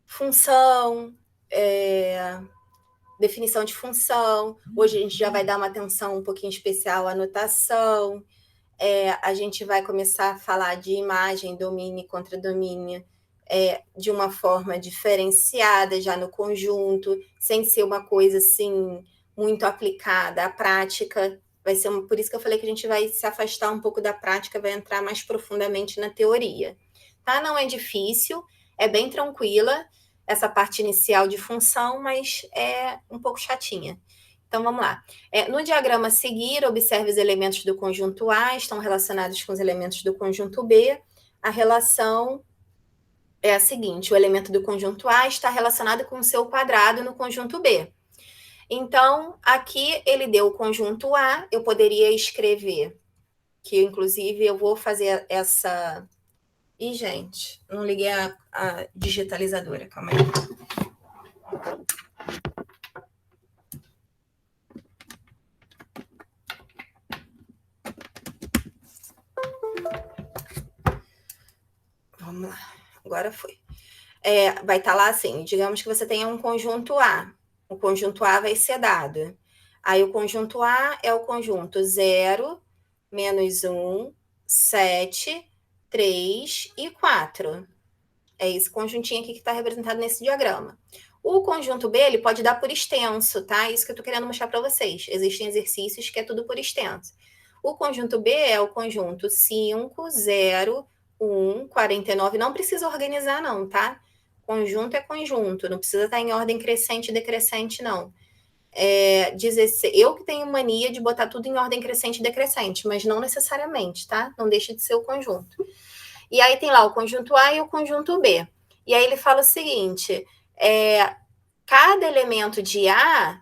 função, definição de função. Hoje a gente já vai dar uma atenção um pouquinho especial à notação. A gente vai começar a falar de imagem, domínio e contradomínio de uma forma diferenciada, já no conjunto, sem ser uma coisa assim muito aplicada à prática. Vai ser por isso que eu falei que a gente vai se afastar um pouco da prática, vai entrar mais profundamente na teoria. Tá? Não é difícil, é bem tranquila essa parte inicial de função, mas é um pouco chatinha. Então, vamos lá. No diagrama a seguir, observe os elementos do conjunto A, estão relacionados com os elementos do conjunto B. A relação é a seguinte: o elemento do conjunto A está relacionado com o seu quadrado no conjunto B. Então, aqui ele deu o conjunto A, eu poderia escrever, que inclusive eu vou fazer essa... Ih, gente, não liguei a digitalizadora, calma aí. Vamos lá, agora foi. Vai estar lá assim, digamos que você tenha um conjunto A. O conjunto A vai ser dado. Aí o conjunto A é o conjunto 0, menos 1, 7, 3 e 4. É esse conjuntinho aqui que está representado nesse diagrama. O conjunto B, ele pode dar por extenso, tá? Isso que eu estou querendo mostrar para vocês. Existem exercícios que é tudo por extenso. O conjunto B é o conjunto 5, 0, 1, 49. Não precisa organizar, não, tá? Conjunto é conjunto, não precisa estar em ordem crescente e decrescente, não. 16, eu que tenho mania de botar tudo em ordem crescente e decrescente, mas não necessariamente, tá? Não deixa de ser o conjunto. E aí tem lá o conjunto A e o conjunto B. E aí ele fala o seguinte, cada elemento de A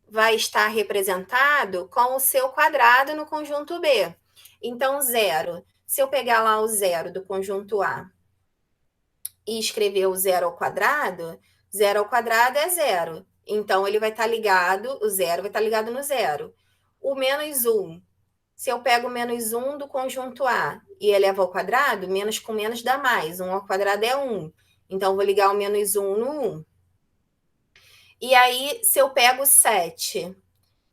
vai estar representado com o seu quadrado no conjunto B. Então, 0. Se eu pegar lá o 0 do conjunto A e escrever o 0 ao quadrado é 0. Então, ele vai estar ligado, o 0 vai estar ligado no 0. O menos 1. Se eu pego o menos 1 do conjunto A e elevo ao quadrado, menos com menos dá mais. 1 ao quadrado é 1. Então, vou ligar o menos 1 no 1. E aí, se eu pego 7,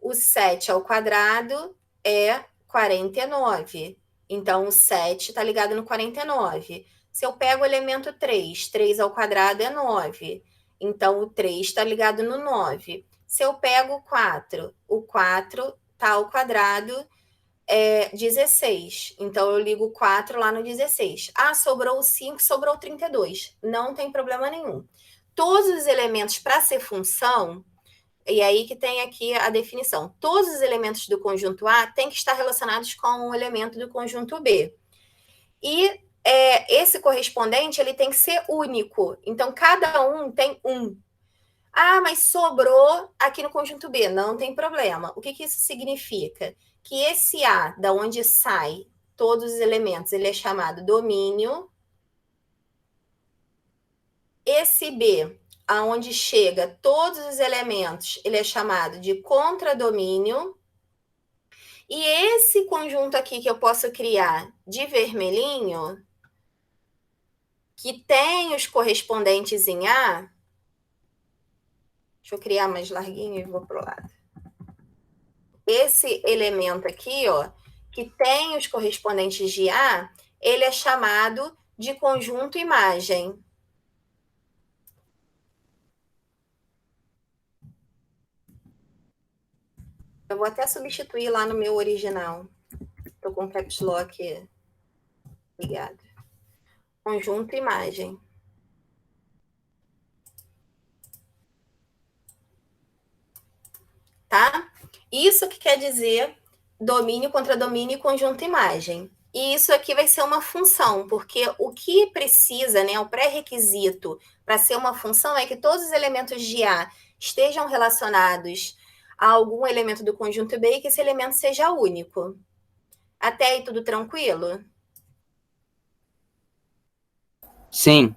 o 7 ao quadrado é 49. Então, o 7 está ligado no 49. Se eu pego o elemento 3, 3 ao quadrado é 9. Então, o 3 está ligado no 9. Se eu pego o 4 está ao quadrado é 16. Então, eu ligo o 4 lá no 16. Ah, sobrou o 5, sobrou o 32. Não tem problema nenhum. Todos os elementos para ser função, e aí que tem aqui a definição, todos os elementos do conjunto A têm que estar relacionados com o elemento do conjunto B. E esse correspondente ele tem que ser único. Então, cada um tem um. Ah, mas sobrou aqui no conjunto B. Não tem problema. O que isso significa? Que esse A, da onde sai todos os elementos, ele é chamado domínio. Esse B, aonde chega todos os elementos, ele é chamado de contradomínio. E esse conjunto aqui que eu posso criar de vermelhinho, que tem os correspondentes em A, deixa eu criar mais larguinho e vou pro lado. Esse elemento aqui, ó, que tem os correspondentes de A, ele é chamado de conjunto imagem. Eu vou até substituir lá no meu original. Estou com o caps lock ligado. Conjunto imagem. Tá? Isso que quer dizer domínio, contradomínio e conjunto imagem. E isso aqui vai ser uma função, porque o que precisa, né, o pré-requisito para ser uma função é que todos os elementos de A estejam relacionados a algum elemento do conjunto B e que esse elemento seja único. Até aí tudo tranquilo? Sim.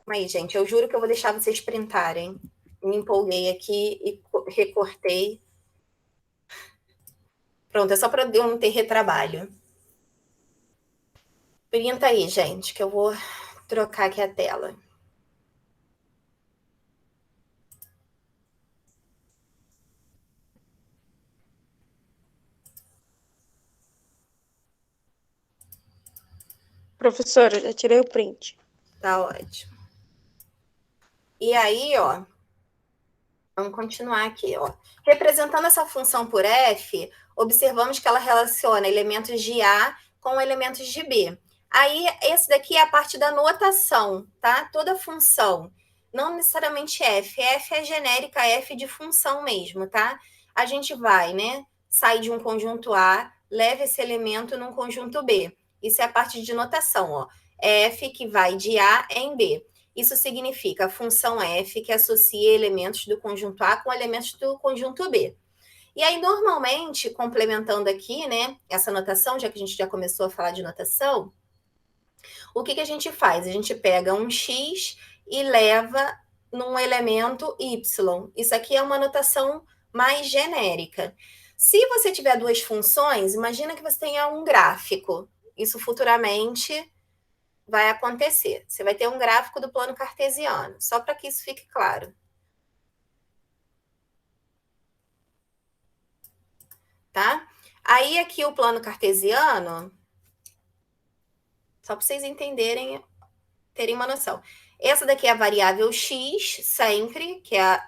Aí, gente, eu juro que eu vou deixar vocês printarem. Me empolguei aqui e recortei. Pronto, é só para eu não ter retrabalho. Printa aí, gente, que eu vou trocar aqui a tela. Professora, já tirei o print. Tá ótimo. E aí, ó, vamos continuar aqui, ó. Representando essa função por F, observamos que ela relaciona elementos de A com elementos de B. Aí, esse daqui é a parte da notação, tá? Toda função, não necessariamente F. F é genérica, F de função mesmo, tá? A gente vai, né? Sai de um conjunto A, leva esse elemento num conjunto B. Isso é a parte de notação, ó. F que vai de A em B. Isso significa a função f que associa elementos do conjunto A com elementos do conjunto B. E aí, normalmente, complementando aqui, né, essa notação, já que a gente já começou a falar de notação, o que a gente faz? A gente pega um x e leva num elemento y. Isso aqui é uma notação mais genérica. Se você tiver duas funções, imagina que você tenha um gráfico. Isso futuramente vai acontecer. Você vai ter um gráfico do plano cartesiano, só para que isso fique claro. Tá? Aí aqui o plano cartesiano, só para vocês entenderem, terem uma noção. Essa daqui é a variável x, sempre, que é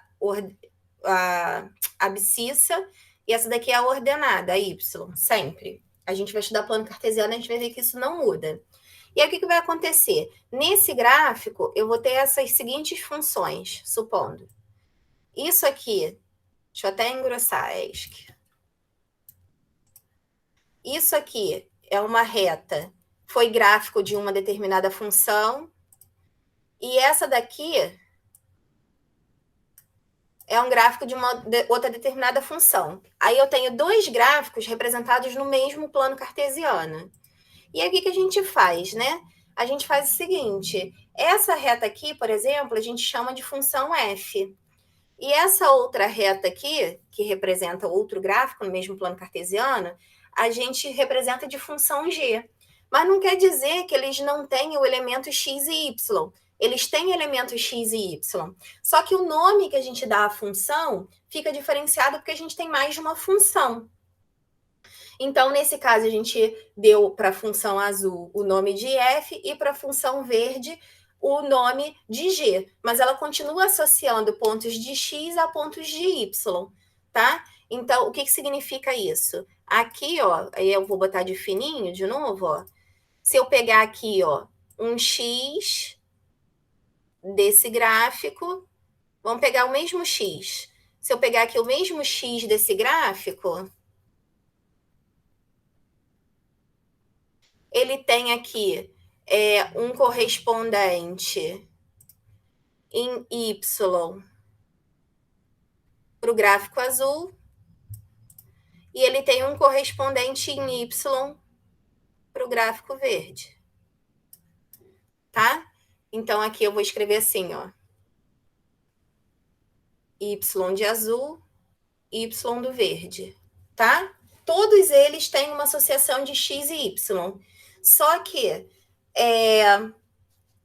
a abscissa, e essa daqui é a ordenada, a y, sempre. A gente vai estudar plano cartesiano, a gente vai ver que isso não muda. E aí, o que vai acontecer? Nesse gráfico, eu vou ter essas seguintes funções, supondo. Isso aqui, deixa eu até engrossar, isso aqui é uma reta, foi gráfico de uma determinada função, e essa daqui é um gráfico de uma outra determinada função. Aí eu tenho dois gráficos representados no mesmo plano cartesiano. E aí o que a gente faz, né? A gente faz o seguinte, essa reta aqui, por exemplo, a gente chama de função f. E essa outra reta aqui, que representa outro gráfico no mesmo plano cartesiano, a gente representa de função g. Mas não quer dizer que eles não tenham o elemento x e y. Eles têm elementos x e y. Só que o nome que a gente dá à função fica diferenciado porque a gente tem mais de uma função. Então, nesse caso, a gente deu para a função azul o nome de f e para a função verde o nome de g. Mas ela continua associando pontos de x a pontos de y, tá? Então, o que significa isso? Aqui, ó, aí eu vou botar de fininho de novo, ó. Se eu pegar aqui, ó, um x desse gráfico, vamos pegar o mesmo x. Se eu pegar aqui o mesmo x desse gráfico, ele tem aqui um correspondente em y para o gráfico azul e ele tem um correspondente em y para o gráfico verde. Tá? Então, aqui eu vou escrever assim, ó. Y de azul, Y do verde, tá? Todos eles têm uma associação de X e Y. Só que,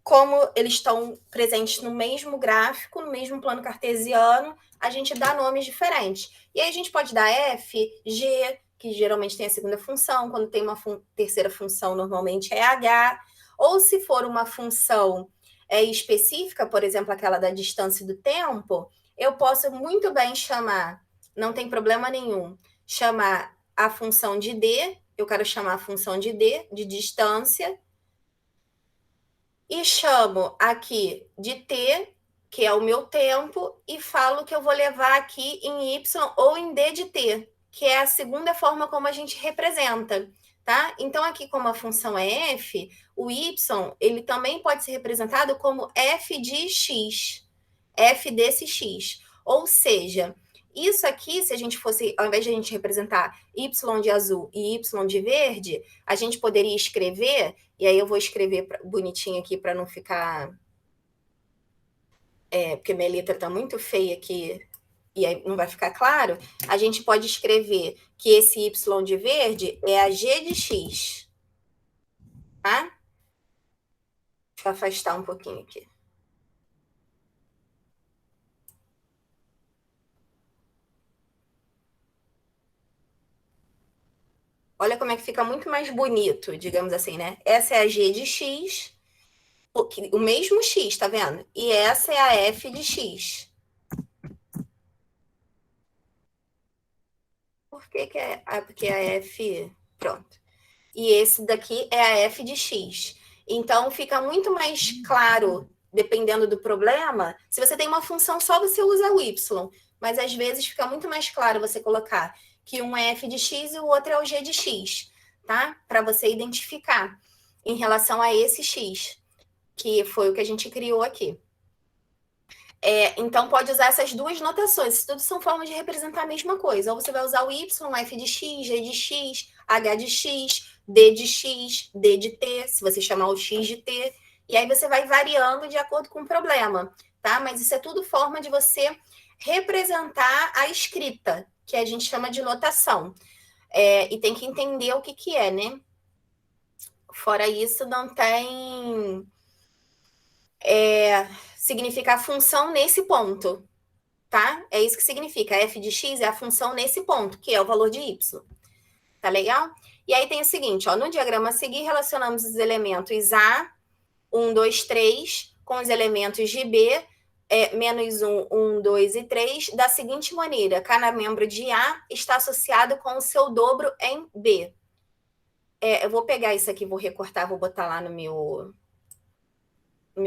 como eles estão presentes no mesmo gráfico, no mesmo plano cartesiano, a gente dá nomes diferentes. E aí a gente pode dar F, G, que geralmente tem a segunda função, quando tem uma terceira função, normalmente é H, ou se for uma função específica, por exemplo, aquela da distância do tempo, eu posso muito bem chamar, não tem problema nenhum, chamar a função de D, eu quero chamar a função de D, de distância, e chamo aqui de T, que é o meu tempo, e falo que eu vou levar aqui em Y ou em D de T, que é a segunda forma como a gente representa, tá? Então, aqui como a função é f, o y, ele também pode ser representado como f de x, f desse x. Ou seja, isso aqui, se a gente fosse, ao invés de a gente representar y de azul e y de verde, a gente poderia escrever, e aí eu vou escrever bonitinho aqui para não ficar... porque minha letra está muito feia aqui, e aí não vai ficar claro, a gente pode escrever que esse y de verde é a g de x. Tá? Deixa eu afastar um pouquinho aqui. Olha como é que fica muito mais bonito, digamos assim, né? Essa é a g de x, o mesmo x, tá vendo? E essa é a f de x. Por que é? Porque a f... Pronto. E esse daqui é a f de x. Então, fica muito mais claro, dependendo do problema. Se você tem uma função só, você usa o y. Mas, às vezes, fica muito mais claro você colocar que um é f de x e o outro é o g de x, tá? Para você identificar em relação a esse x. que foi o que a gente criou aqui. Então, pode usar essas duas notações. Isso tudo são formas de representar a mesma coisa. Ou você vai usar o Y, F de X, G de X, H de X, D de X, D de T, se você chamar o X de T. E aí você vai variando de acordo com o problema, tá? Mas isso é tudo forma de você representar a escrita, que a gente chama de notação. E tem que entender o que é, né? Fora isso, não tem... significa a função nesse ponto, tá? É isso que significa. F de X é a função nesse ponto, que é o valor de Y. Tá legal? E aí tem o seguinte, ó, no diagrama a seguir, relacionamos os elementos A, 1, 2, 3, com os elementos de B, menos 1, 1, 2 e 3, da seguinte maneira: cada membro de A está associado com o seu dobro em B. Eu vou pegar isso aqui, vou recortar, vou botar lá no meu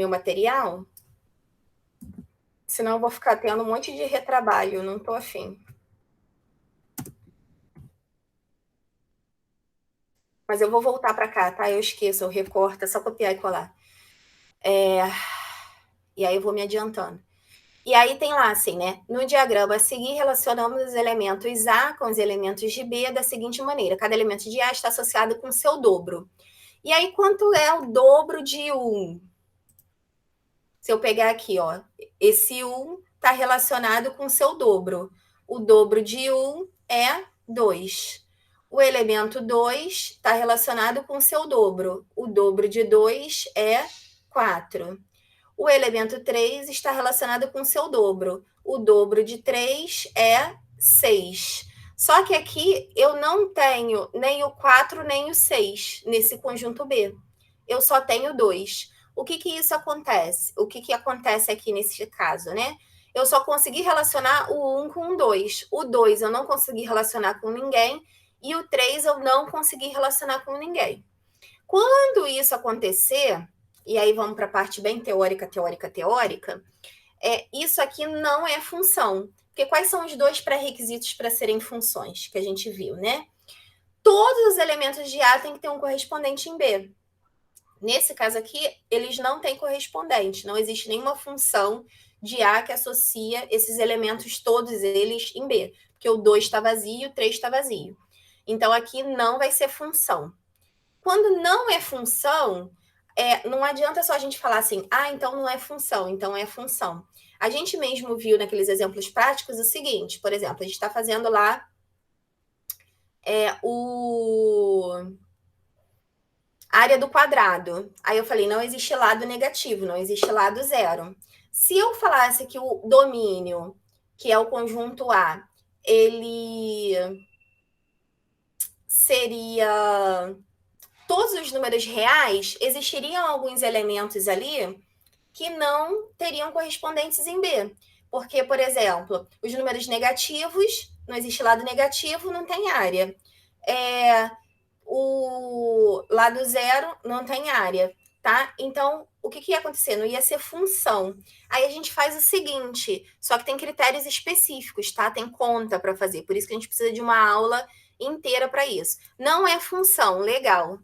material. Senão eu vou ficar tendo um monte de retrabalho, não tô afim. Mas eu vou voltar para cá, tá? Eu esqueço, eu recorto, é só copiar e colar. E aí eu vou me adiantando. E aí tem lá assim, né? No diagrama a seguir, relacionamos os elementos A com os elementos de B da seguinte maneira: cada elemento de A está associado com seu dobro. E aí, quanto é o dobro de 1? Se eu pegar aqui, ó, esse 1 está relacionado com seu dobro. O dobro de 1 é 2. O elemento 2 está relacionado com seu dobro. O dobro de 2 é 4. O elemento 3 está relacionado com seu dobro. O dobro de 3 é 6. Só que aqui eu não tenho nem o 4 nem o 6 nesse conjunto B. Eu só tenho 2. O que isso acontece? O que acontece aqui nesse caso, né? Eu só consegui relacionar o 1 com o 2. O 2 eu não consegui relacionar com ninguém e o 3 eu não consegui relacionar com ninguém. Quando isso acontecer, e aí vamos para a parte bem teórica, isso aqui não é função. Porque quais são os dois pré-requisitos para serem funções que a gente viu, né? Todos os elementos de A têm que ter um correspondente em B. Nesse caso aqui, eles não têm correspondente. Não existe nenhuma função de A que associa esses elementos, todos eles, em B. Porque o 2 está vazio e o 3 está vazio. Então, aqui não vai ser função. Quando não é função, não adianta só a gente falar assim, então não é função, então é função. A gente mesmo viu naqueles exemplos práticos o seguinte, por exemplo, a gente está fazendo lá área do quadrado. Aí eu falei, não existe lado negativo, não existe lado zero. Se eu falasse que o domínio, que é o conjunto A, ele seria todos os números reais, existiriam alguns elementos ali que não teriam correspondentes em B. Porque, por exemplo, os números negativos, não existe lado negativo, não tem área. O lado zero não tem área, tá? Então, o que ia acontecer? Não ia ser função. Aí a gente faz o seguinte, só que tem critérios específicos, tá? Tem conta para fazer, por isso que a gente precisa de uma aula inteira para isso. Não é função, legal.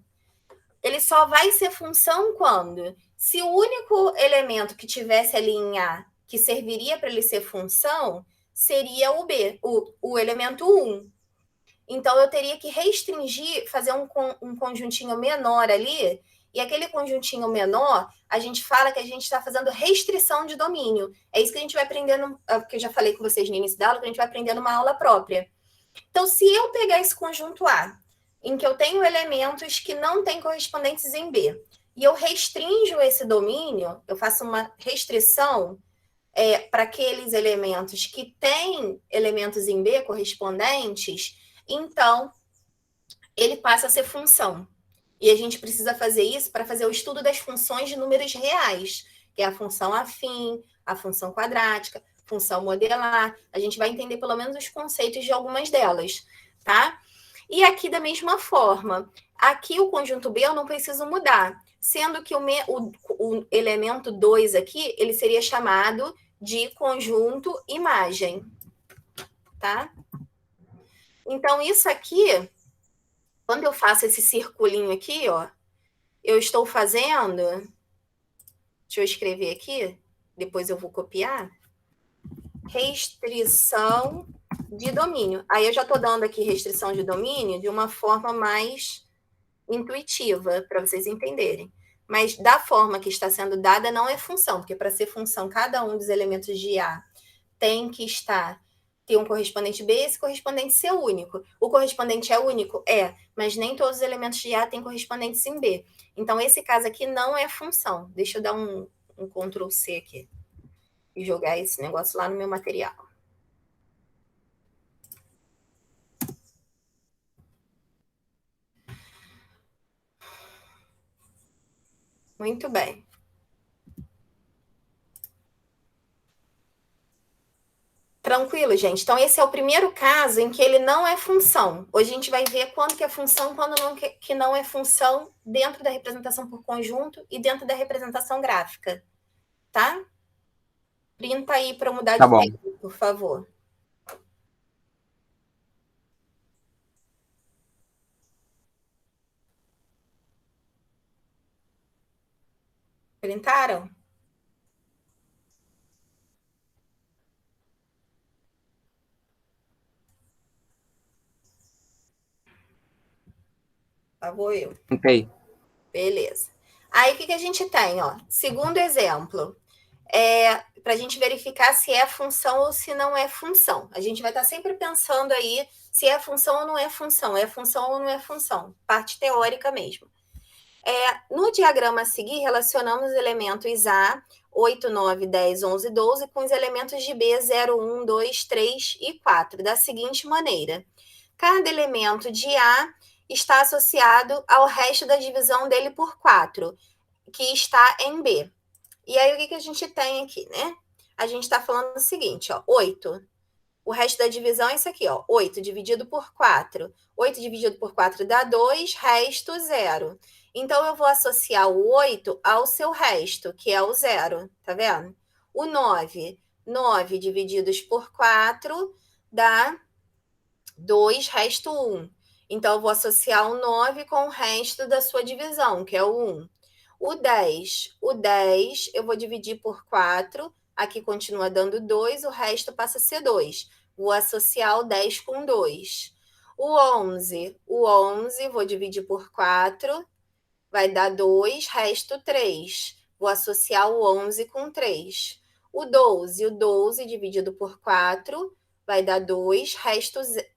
Ele só vai ser função quando? Se o único elemento que tivesse ali em A que serviria para ele ser função seria o B, o elemento 1. Então, eu teria que restringir, fazer um conjuntinho menor ali, e aquele conjuntinho menor, a gente fala que a gente está fazendo restrição de domínio. É isso que a gente vai aprendendo, que eu já falei com vocês no início da aula, que a gente vai aprender numa aula própria. Então, se eu pegar esse conjunto A, em que eu tenho elementos que não têm correspondentes em B, e eu restringo esse domínio, eu faço uma restrição para aqueles elementos que têm elementos em B correspondentes, então ele passa a ser função. E a gente precisa fazer isso para fazer o estudo das funções de números reais, que é a função afim, a função quadrática, função modelar. A gente vai entender pelo menos os conceitos de algumas delas, tá? E aqui da mesma forma, aqui o conjunto B eu não preciso mudar, sendo que o elemento 2 aqui, ele seria chamado de conjunto imagem, tá? Então, isso aqui, quando eu faço esse circulinho aqui, ó, eu estou fazendo Deixa eu escrever aqui, depois eu vou copiar. Restrição de domínio. Aí eu já estou dando aqui restrição de domínio de uma forma mais intuitiva, para vocês entenderem. Mas da forma que está sendo dada, não é função, porque para ser função, cada um dos elementos de A tem que ter um correspondente B e esse correspondente ser único. O correspondente é único? É, mas nem todos os elementos de A têm correspondentes em B. Então, esse caso aqui não é função. Deixa eu dar um Ctrl C aqui e jogar esse negócio lá no meu material. Muito bem. Tranquilo, gente? Então, esse é o primeiro caso em que ele não é função. Hoje a gente vai ver quando que é função e quando que não é função dentro da representação por conjunto e dentro da representação gráfica. Tá? Printa aí para mudar Tá de bom. texto, por favor. Printaram? Lá vou eu. Ok. Beleza. Aí, o que a gente tem? Ó? Segundo exemplo, para a gente verificar se é função ou se não é função. A gente vai estar sempre pensando aí se é função ou não é função, é função ou não é função, parte teórica mesmo. No diagrama a seguir, relacionamos os elementos A, 8, 9, 10, 11, 12, com os elementos de B, 0, 1, 2, 3 e 4, da seguinte maneira. Cada elemento de A está associado ao resto da divisão dele por 4, que está em B. E aí, o que a gente tem aqui, né? A gente está falando o seguinte, ó, 8. O resto da divisão é isso aqui, ó, 8 dividido por 4. 8 dividido por 4 dá 2, resto 0. Então, eu vou associar o 8 ao seu resto, que é o 0, tá vendo? O 9. 9 divididos por 4 dá 2, resto 1. Então, eu vou associar o 9 com o resto da sua divisão, que é o 1. O 10 eu vou dividir por 4, aqui continua dando 2, o resto passa a ser 2. Vou associar o 10 com 2. O 11 vou dividir por 4, vai dar 2, resto 3. Vou associar o 11 com 3. O 12 dividido por 4, vai dar 2,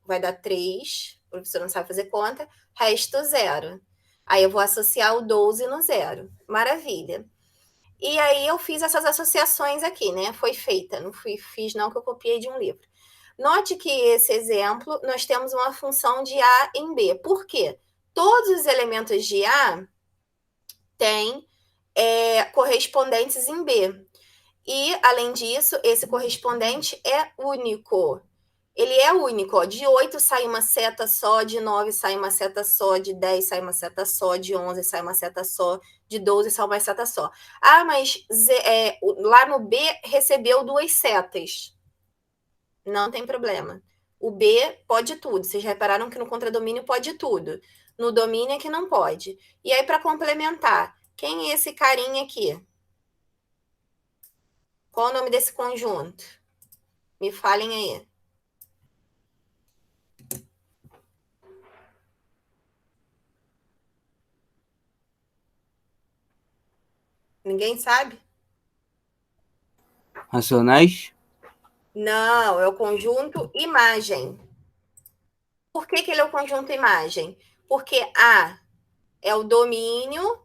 vai dar 3. O professor não sabe fazer conta, resto 0. Aí eu vou associar o 12 no 0. Maravilha. E aí eu fiz essas associações aqui, né? Foi feita, não fiz não, que eu copiei de um livro. Note que esse exemplo, nós temos uma função de A em B. Por quê? Todos os elementos de A têm correspondentes em B. E, além disso, esse correspondente é único. Ele é único, ó. De 8 sai uma seta só, de 9 sai uma seta só, de 10 sai uma seta só, de 11 sai uma seta só, de 12 sai uma seta só. Ah, mas lá no B recebeu 2 setas. Não tem problema. O B pode tudo. Vocês repararam que no contradomínio pode tudo. No domínio é que não pode. E aí, para complementar, quem é esse carinha aqui? Qual o nome desse conjunto? Me falem aí. Ninguém sabe? Racionais? Não, é o conjunto imagem. Por que ele é o conjunto imagem? Porque A é o domínio,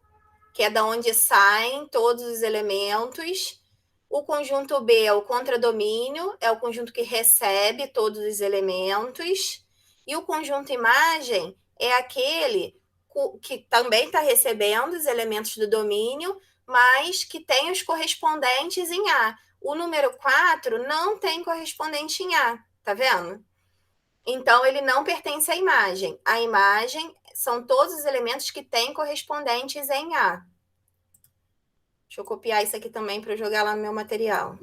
que é da onde saem todos os elementos. O conjunto B é o contradomínio, é o conjunto que recebe todos os elementos. E o conjunto imagem é aquele que também está recebendo os elementos do domínio, mas que tem os correspondentes em A. O número 4 não tem correspondente em A, tá vendo? Então, ele não pertence à imagem. A imagem são todos os elementos que têm correspondentes em A. Deixa eu copiar isso aqui também para jogar lá no meu material.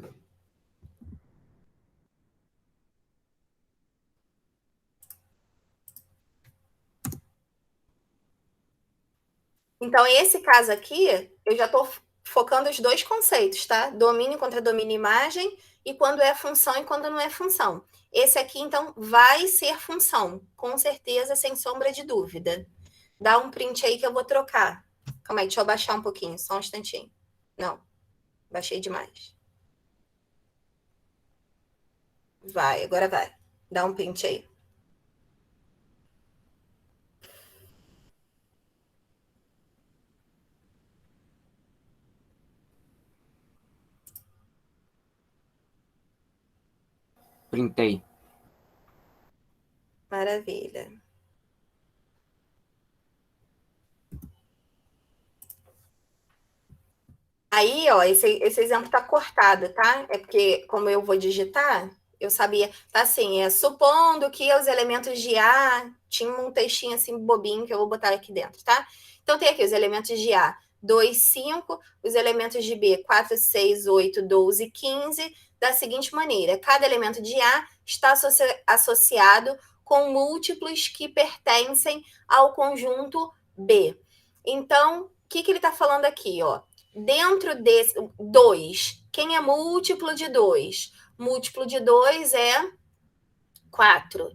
Então, esse caso aqui, eu já estou focando os dois conceitos, tá? Domínio contra domínio imagem e quando é função e quando não é função. Esse aqui, então, vai ser função, com certeza, sem sombra de dúvida. Dá um print aí que eu vou trocar. Calma aí, deixa eu baixar um pouquinho, só um instantinho. Não, baixei demais. Vai, agora vai. Dá um print aí. Printei. Maravilha. Aí, ó, esse exemplo tá cortado, tá? É porque, como eu vou digitar, eu sabia. Tá assim, supondo que os elementos de A tinha um textinho assim bobinho que eu vou botar aqui dentro, tá? Então, tem aqui os elementos de A, 2, 5, os elementos de B, 4, 6, 8, 12, 15, da seguinte maneira: cada elemento de A está associado com múltiplos que pertencem ao conjunto B. Então, o que ele está falando aqui, ó? Dentro desse 2, quem é múltiplo de 2? Múltiplo de 2 é 4.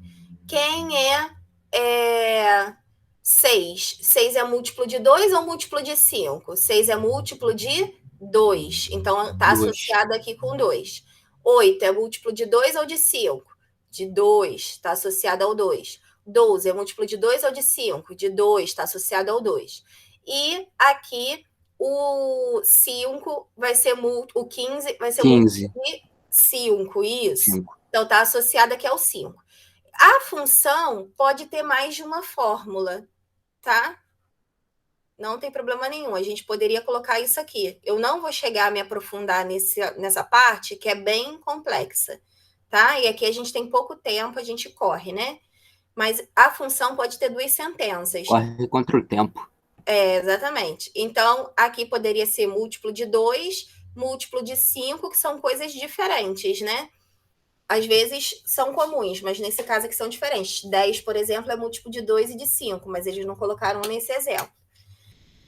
Quem é 6? 6 é múltiplo de 2 ou múltiplo de 5? 6 é múltiplo de 2. Então, está associado aqui com 2. 8 é múltiplo de 2 ou de 5? De 2, está associado ao 2. 12 é múltiplo de 2 ou de 5? De 2, está associado ao 2. E aqui o 5 vai ser o 15 vai ser 15. múltiplo de 5, isso. 5. Então, está associado aqui ao 5. A função pode ter mais de uma fórmula, tá? Não tem problema nenhum. A gente poderia colocar isso aqui. Eu não vou chegar a me aprofundar nessa parte, que é bem complexa, tá? E aqui a gente tem pouco tempo, a gente corre, né? Mas a função pode ter duas sentenças. Corre contra o tempo. Exatamente. Então, aqui poderia ser múltiplo de 2, múltiplo de 5, que são coisas diferentes, né? Às vezes são comuns, mas nesse caso aqui são diferentes. 10, por exemplo, é múltiplo de 2 e de 5, mas eles não colocaram nesse exemplo.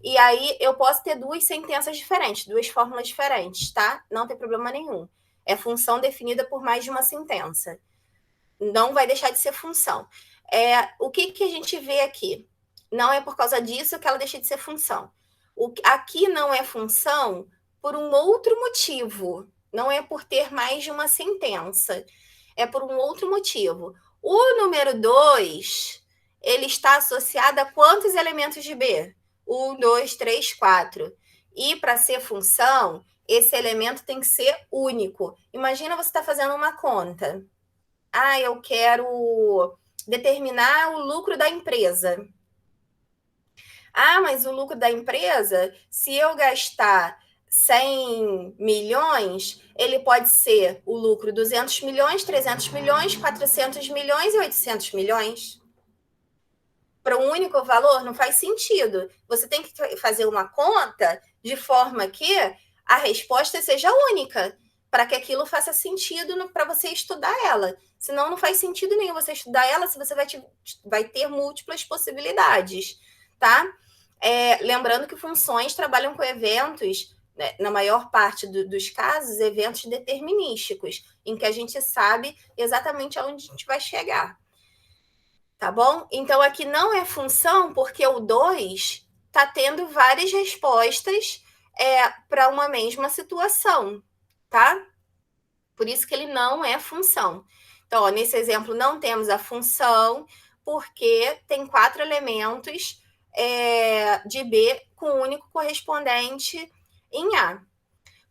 E aí eu posso ter duas sentenças diferentes, duas fórmulas diferentes, tá? Não tem problema nenhum. É função definida por mais de uma sentença. Não vai deixar de ser função. O que a gente vê aqui? Não é por causa disso que ela deixa de ser função. Aqui não é função por um outro motivo. Não é por ter mais de uma sentença. É por um outro motivo. O número 2, ele está associado a quantos elementos de B? 1, 2, 3, 4. E para ser função, esse elemento tem que ser único. Imagina você está fazendo uma conta. Eu quero determinar o lucro da empresa. Mas o lucro da empresa, se eu gastar 100 milhões, ele pode ser o lucro 200 milhões, 300 milhões, 400 milhões e 800 milhões. Para um único valor, não faz sentido. Você tem que fazer uma conta de forma que a resposta seja única, para que aquilo faça sentido para você estudar ela. Senão, não faz sentido nenhum você estudar ela se você vai ter múltiplas possibilidades, tá? Lembrando que funções trabalham com eventos, né, na maior parte dos casos, eventos determinísticos, em que a gente sabe exatamente aonde a gente vai chegar. Tá bom? Então, aqui não é função, porque o 2 está tendo várias respostas para uma mesma situação, tá? Por isso que ele não é função. Então, nesse exemplo, não temos a função, porque tem 4 elementos de B com o único correspondente em A.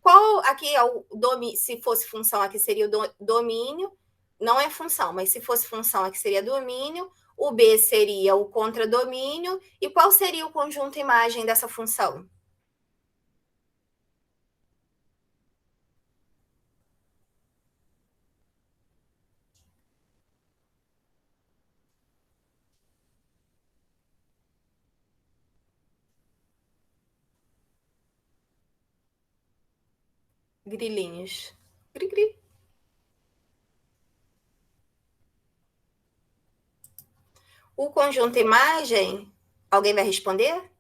Qual aqui é o domínio? Se fosse função, aqui seria o domínio. Não é função, mas se fosse função, aqui seria domínio. O B seria o contradomínio. E qual seria o conjunto imagem dessa função? Grilinhos. Gri, gri. O conjunto imagem, alguém vai responder?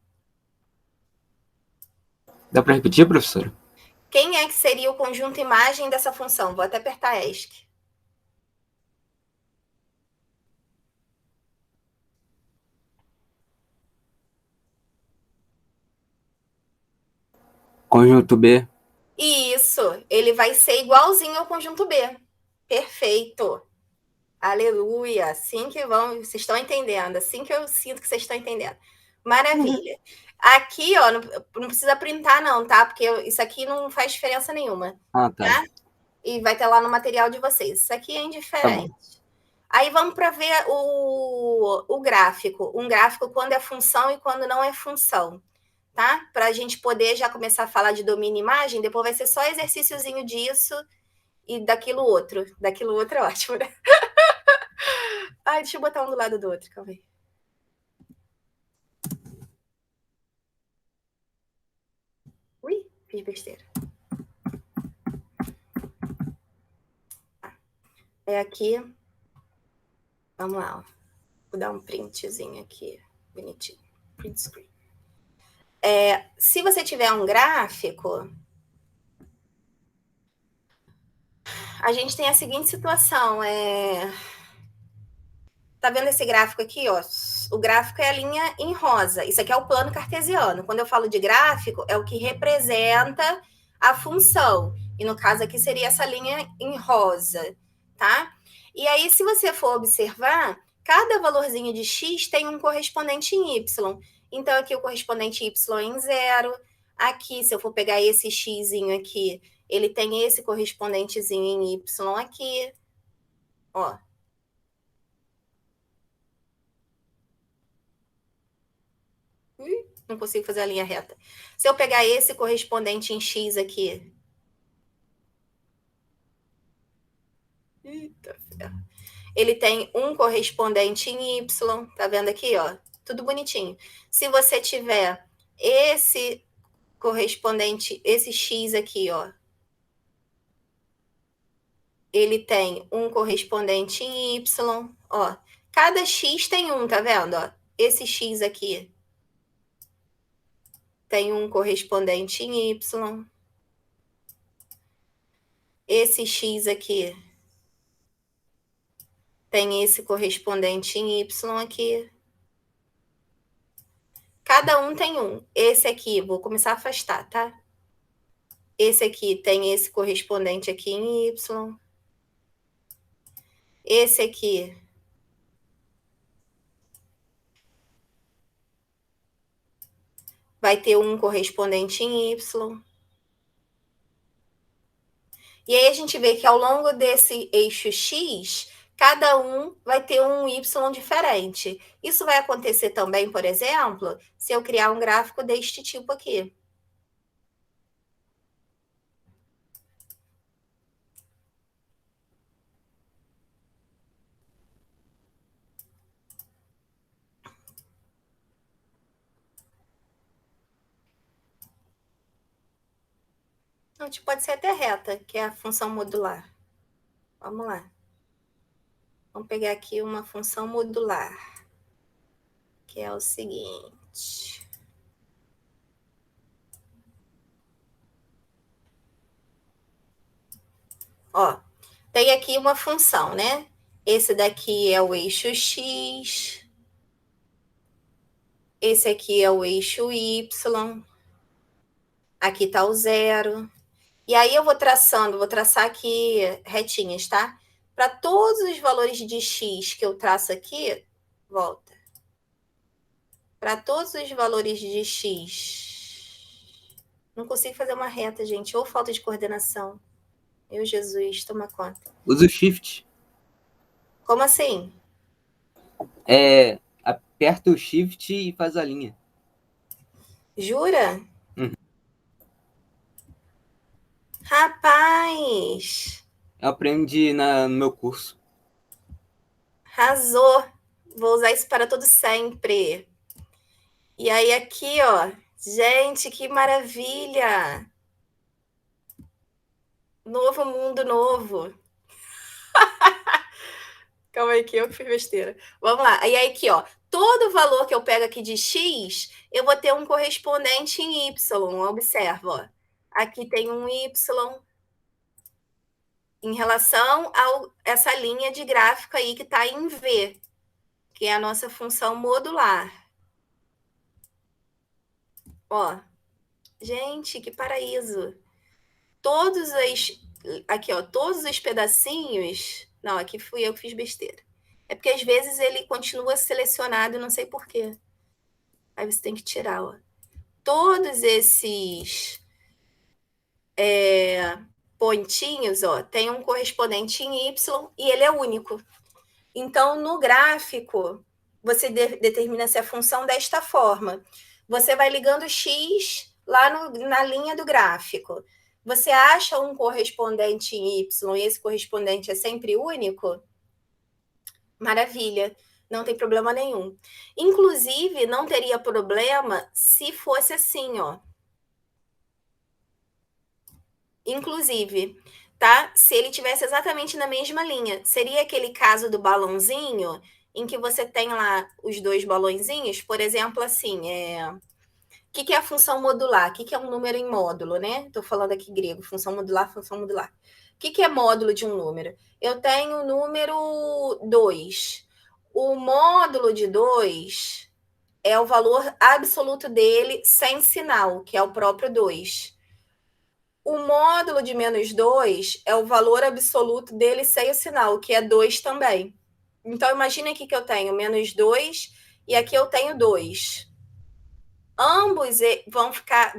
Dá para repetir, professora? Quem é que seria o conjunto imagem dessa função? Vou até apertar ESC. Conjunto B. Isso, ele vai ser igualzinho ao conjunto B. Perfeito. Aleluia. Assim que vão, vocês estão entendendo, assim que eu sinto que vocês estão entendendo. Maravilha. Aqui, ó, não precisa printar não, tá? Porque isso aqui não faz diferença nenhuma. Ah, tá. E vai ter lá no material de vocês. Isso aqui é indiferente. Aí vamos para ver o gráfico. Um gráfico quando é função e quando não é função, tá? Para a gente poder já começar a falar de domínio e imagem, depois vai ser só exercíciozinho disso e daquilo outro. Daquilo outro é ótimo, né? Ai, deixa eu botar um do lado do outro, calma aí. Ui, fiz besteira. É aqui. Vamos lá, ó. Vou dar um printzinho aqui, bonitinho. Print screen. Se você tiver um gráfico, a gente tem a seguinte situação. Tá vendo esse gráfico aqui, ó? O gráfico é a linha em rosa. Isso aqui é o plano cartesiano. Quando eu falo de gráfico, é o que representa a função. E no caso aqui seria essa linha em rosa, tá? E aí, se você for observar, cada valorzinho de x tem um correspondente em y. Então, aqui o correspondente y em 0. Aqui, se eu for pegar esse xzinho aqui, ele tem esse correspondentezinho em y aqui. Ó. Não consigo fazer a linha reta. Se eu pegar esse correspondente em x aqui. Eita ferro. Ele tem um correspondente em y. Tá vendo aqui, ó? Tudo bonitinho. Se você tiver esse correspondente, esse x aqui, ó. Ele tem um correspondente em y. Ó. Cada x tem um, tá vendo? Ó? Esse x aqui tem um correspondente em y. Esse x aqui tem esse correspondente em y aqui. Cada um tem um. Esse aqui, vou começar a afastar, tá? Esse aqui tem esse correspondente aqui em y. Esse aqui vai ter um correspondente em y. E aí a gente vê que ao longo desse eixo x, cada um vai ter um y diferente. Isso vai acontecer também, por exemplo, se eu criar um gráfico deste tipo aqui. Não, tipo, pode ser até reta, que é a função modular. Vamos lá. Vamos pegar aqui uma função modular, que é o seguinte. Ó, tem aqui uma função, né? Esse daqui é o eixo x. Esse aqui é o eixo y. Aqui tá o 0. E aí eu vou traçar aqui retinhas, tá? Para todos os valores de x que eu traço aqui, volta. Para todos os valores de x. Não consigo fazer uma reta, gente. Ou falta de coordenação. Meu Jesus, toma conta. Usa o Shift. Como assim? Aperta o Shift e faz a linha. Jura? Uhum. Rapaz! Eu aprendi no meu curso. Arrasou! Vou usar isso para todo sempre. E aí aqui, ó. Gente, que maravilha! Novo mundo novo. Calma aí que eu que fiz besteira. Vamos lá. E aí aqui, ó, todo valor que eu pego aqui de x, eu vou ter um correspondente em y. Observa, ó. Aqui tem um y em relação a essa linha de gráfico aí que está em V, que é a nossa função modular. Ó, gente, que paraíso. Aqui, ó, todos os pedacinhos. Não, aqui fui eu que fiz besteira. É porque às vezes ele continua selecionado, não sei por quê. Aí você tem que tirar, ó. Todos esses pontinhos, ó, tem um correspondente em Y e ele é único. Então, no gráfico, você determina se a função desta forma. Você vai ligando x lá na linha do gráfico. Você acha um correspondente em y e esse correspondente é sempre único? Maravilha, não tem problema nenhum. Inclusive, não teria problema se fosse assim, ó. Inclusive, tá? Se ele tivesse exatamente na mesma linha, seria aquele caso do balãozinho em que você tem lá os dois balãozinhos, por exemplo, assim, o que é a função modular? O que é um número em módulo, né? Estou falando aqui grego, função modular, função modular. O que é módulo de um número? Eu tenho o número 2. O módulo de 2 é o valor absoluto dele sem sinal, que é o próprio 2. O módulo de menos 2 é o valor absoluto dele sem o sinal, que é 2 também. Então, imagine aqui que eu tenho menos 2 e aqui eu tenho 2. Ambos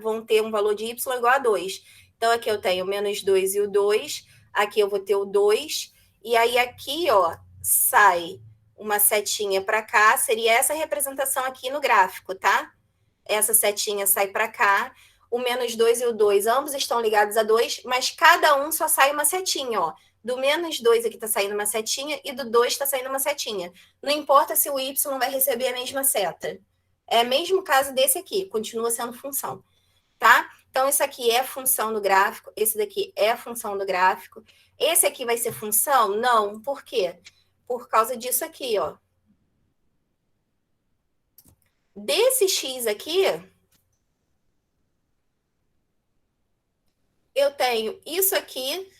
vão ter um valor de y igual a 2. Então, aqui eu tenho menos 2 e o 2. Aqui eu vou ter o 2. E aí, aqui, ó, sai uma setinha para cá. Seria essa representação aqui no gráfico, tá? Essa setinha sai para cá. O menos 2 e o 2, ambos estão ligados a 2, mas cada um só sai uma setinha, ó. Do menos 2 aqui está saindo uma setinha e do 2 está saindo uma setinha. Não importa se o y vai receber a mesma seta. É o mesmo caso desse aqui, continua sendo função, tá? Então, isso aqui é função do gráfico, esse daqui é função do gráfico. Esse aqui vai ser função? Não. Por quê? Por causa disso aqui, ó. Desse x aqui, eu tenho isso aqui,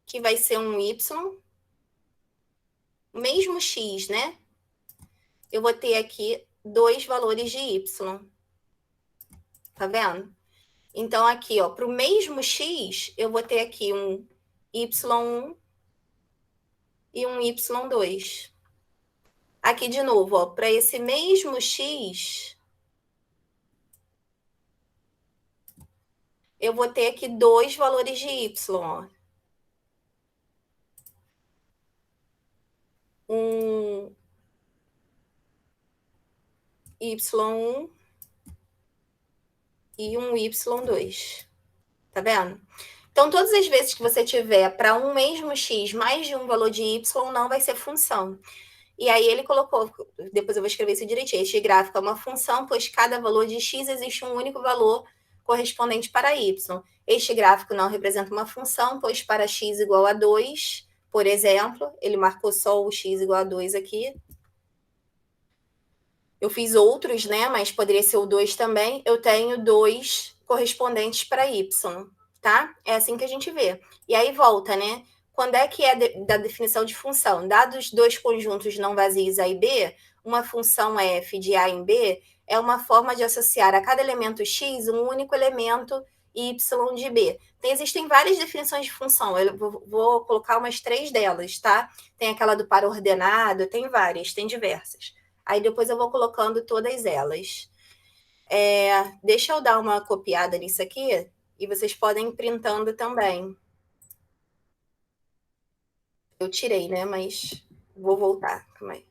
que vai ser um y, mesmo x, né? Eu vou ter aqui dois valores de y. Tá vendo? Então, aqui, ó, para o mesmo x, eu vou ter aqui um y1 e um y2. Aqui, de novo, ó, para esse mesmo x, eu vou ter aqui dois valores de y, ó. Um y1 e um y2. Tá vendo? Então, todas as vezes que você tiver para um mesmo x mais de um valor de y, não vai ser função. E aí ele colocou, depois eu vou escrever isso direitinho, este gráfico é uma função, pois cada valor de x existe um único valor correspondente para y. Este gráfico não representa uma função, pois para x igual a 2, por exemplo, ele marcou só o x igual a 2 aqui. Eu fiz outros, né, mas poderia ser o 2 também. Eu tenho 2 correspondentes para y, tá? É assim que a gente vê. E aí volta, né? Quando é que é da definição de função? Dados dois conjuntos não vazios A e B, uma função f de A em B é uma forma de associar a cada elemento x um único elemento y de B. Existem várias definições de função, eu vou colocar umas 3 delas, tá? Tem aquela do par ordenado, tem várias, tem diversas. Aí depois eu vou colocando todas elas. Deixa eu dar uma copiada nisso aqui, e vocês podem ir printando também. Eu tirei, né? Mas vou voltar. Calma aí.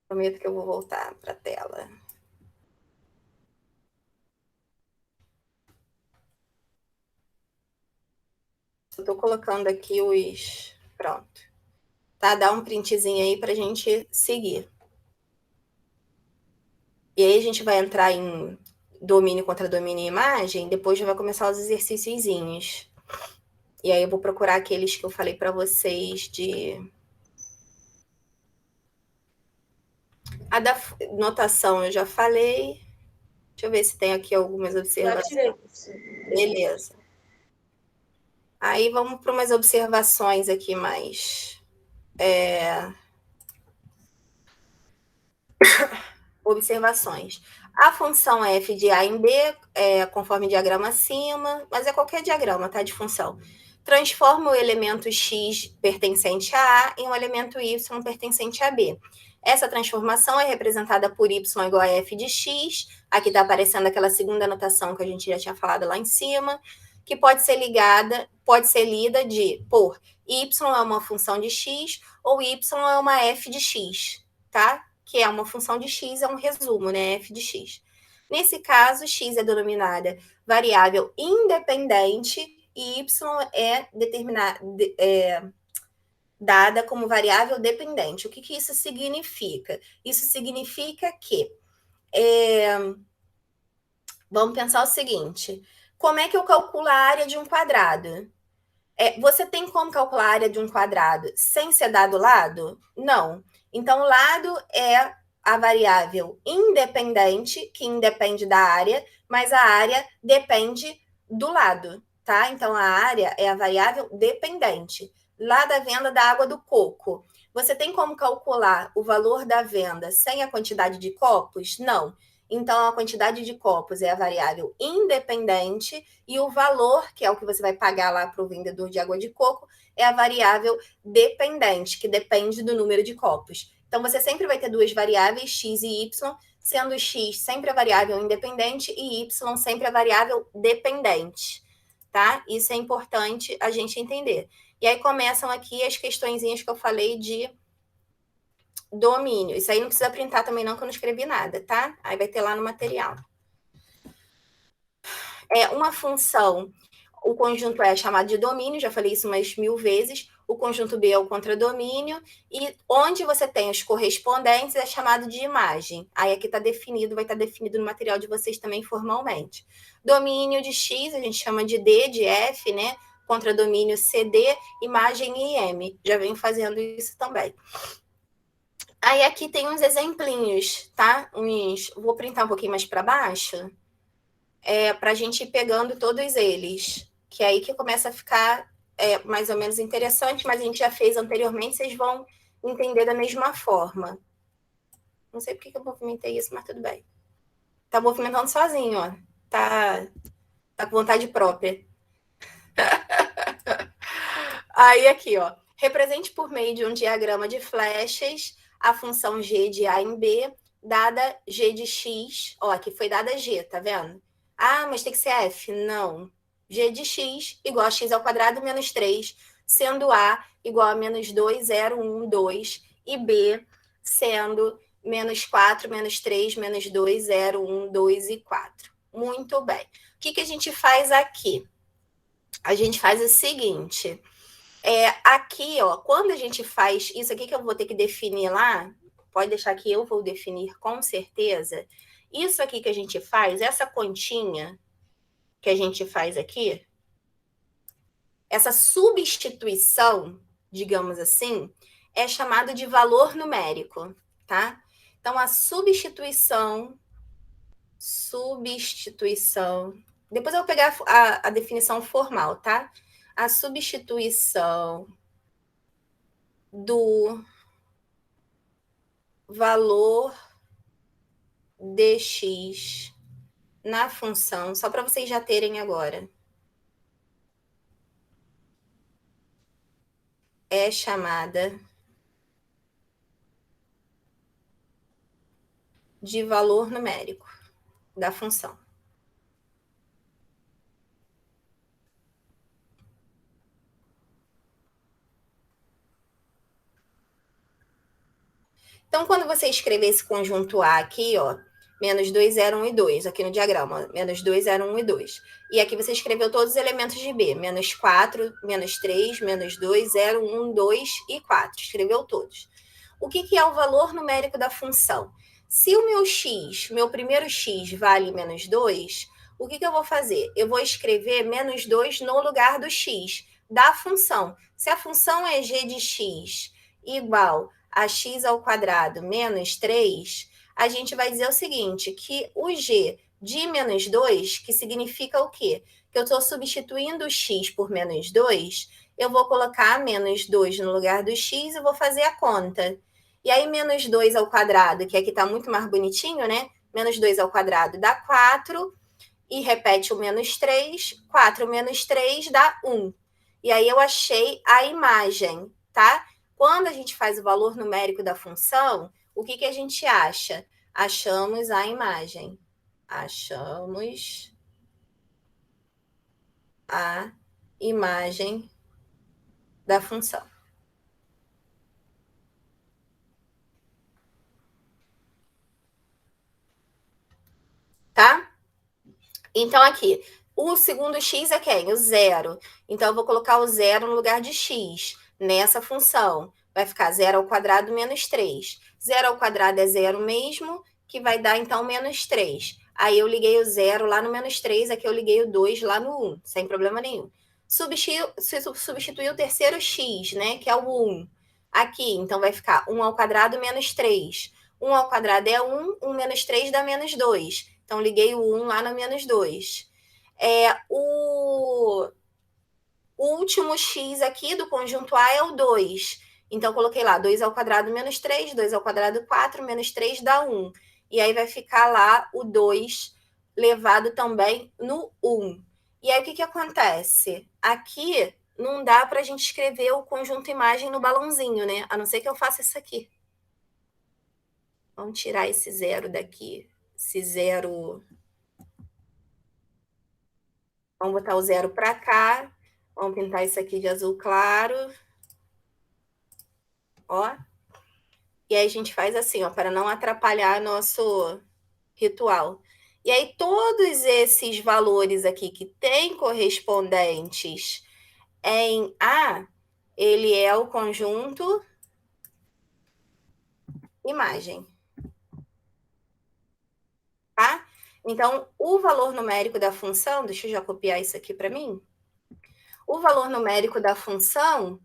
Prometo que eu vou voltar para a tela. Eu estou colocando aqui os... Pronto. Tá? Dá um printzinho aí para a gente seguir. E aí a gente vai entrar em domínio contra domínio e imagem, depois já vai começar os exercíciozinhos. E aí eu vou procurar aqueles que eu falei para vocês de... A da notação eu já falei. Deixa eu ver se tem aqui algumas Já observações. tirei, professor. Beleza. Aí vamos para umas observações aqui mais... Observações. A função f de a em b, conforme diagrama acima, mas é qualquer diagrama, tá? De função. Transforma o elemento x pertencente a A em um elemento y pertencente a B. Essa transformação é representada por y igual a f de x. Aqui está aparecendo aquela segunda notação que a gente já tinha falado lá em cima, que pode ser lida por y é uma função de x ou y é uma f de x, tá? Que é uma função de x, é um resumo, né? F de x. Nesse caso, x é denominada variável independente e y é dada como variável dependente. O que isso significa? Isso significa que... vamos pensar o seguinte. Como é que eu calculo a área de um quadrado? Você tem como calcular a área de um quadrado sem ser dado lado? Não. Então, o lado é a variável independente, que independe da área, mas a área depende do lado, tá? Então, a área é a variável dependente. Lá da venda da água do coco, você tem como calcular o valor da venda sem a quantidade de copos? Não. Então, a quantidade de copos é a variável independente e o valor, que é o que você vai pagar lá para o vendedor de água de coco, é a variável dependente, que depende do número de copos. Então, você sempre vai ter duas variáveis, x e y, sendo x sempre a variável independente e y sempre a variável dependente, tá? Isso é importante a gente entender. E aí começam aqui as questõezinhas que eu falei de domínio. Isso aí não precisa printar também não, que eu não escrevi nada, tá? Aí vai ter lá no material. Uma função, o conjunto é chamado de domínio, já falei isso umas 1000 vezes. O conjunto B é o contradomínio. E onde você tem os correspondentes é chamado de imagem. Aí aqui está definido, vai estar definido no material de vocês também formalmente. Domínio de X, a gente chama de D, de F, né? Contradomínio CD, imagem IM. Já venho fazendo isso também. Aí aqui tem uns exemplinhos, tá? Vou printar um pouquinho mais para baixo, para a gente ir pegando todos eles, que é aí que começa a ficar mais ou menos interessante, mas a gente já fez anteriormente, vocês vão entender da mesma forma. Não sei porque que eu movimentei isso, mas tudo bem. Tá movimentando sozinho, ó. Tá com vontade própria. Aí aqui, ó. Represente por meio de um diagrama de flechas a função g de a em b, dada g de x. Ó, aqui foi dada g, tá vendo? Ah, mas tem que ser f. Não. G de x igual a x ao quadrado menos 3, sendo a igual a menos 2, 0, 1, 2, e b sendo menos 4, menos 3, menos 2, 0, 1, 2 e 4. Muito bem. O que a gente faz aqui? A gente faz o seguinte... aqui, ó, quando a gente faz isso aqui que eu vou ter que definir lá, pode deixar que eu vou definir com certeza. Isso aqui que a gente faz, essa continha que a gente faz aqui, essa substituição, digamos assim, é chamada de valor numérico, tá? Então, a substituição, depois eu vou pegar a definição formal, tá? A substituição do valor dx na função, só para vocês já terem agora, é chamada de valor numérico da função. Então, quando você escrever esse conjunto A aqui, ó, menos 2, 0, 1 e 2, aqui no diagrama, menos 2, 0, 1 e 2. E aqui você escreveu todos os elementos de B, menos 4, menos 3, menos 2, 0, 1, 2 e 4. Escreveu todos. O que é o valor numérico da função? Se o meu x, meu primeiro x vale menos 2, o que eu vou fazer? Eu vou escrever menos 2 no lugar do x, da função. Se a função é g de x igual a x ao quadrado menos 3, a gente vai dizer o seguinte, que o g de menos 2, que significa o quê? Que eu estou substituindo o x por menos 2, eu vou colocar menos 2 no lugar do x e vou fazer a conta. E aí, menos 2 ao quadrado, que aqui está muito mais bonitinho, né? Menos 2 ao quadrado dá 4, e repete o menos 3, 4 menos 3 dá 1. E aí eu achei a imagem, tá? Quando a gente faz o valor numérico da função, o que a gente acha? Achamos a imagem. Achamos a imagem da função. Tá? Então, aqui, o segundo x é quem? O zero. Então, eu vou colocar o zero no lugar de x nessa função. Vai ficar 0 ao quadrado menos 3. 0 ao quadrado é zero mesmo, que vai dar, então, menos 3. Aí, eu liguei o 0 lá no menos 3, aqui eu liguei o 2 lá no 1, sem problema nenhum. Substituir o terceiro x, né, que é o 1. Aqui, então, vai ficar 1 ao quadrado menos 3. 1 ao quadrado é 1, 1 menos 3 dá menos 2. Então, liguei o 1 lá no menos 2. O último x aqui do conjunto A é o 2. Então, coloquei lá 2 ao quadrado menos 3, 2 ao quadrado 4, menos 3 dá 1. E aí vai ficar lá o 2 levado também no 1. E aí, o que acontece? Aqui não dá para a gente escrever o conjunto imagem no balãozinho, né? A não ser que eu faça isso aqui. Vamos tirar esse zero daqui. Esse zero... Vamos botar o zero para cá. Vamos pintar isso aqui de azul claro. Ó. E aí a gente faz assim, ó, para não atrapalhar nosso ritual. E aí todos esses valores aqui que têm correspondentes em A, ele é o conjunto imagem. Tá? Então, o valor numérico da função, deixa eu já copiar isso aqui para mim. O valor numérico da função,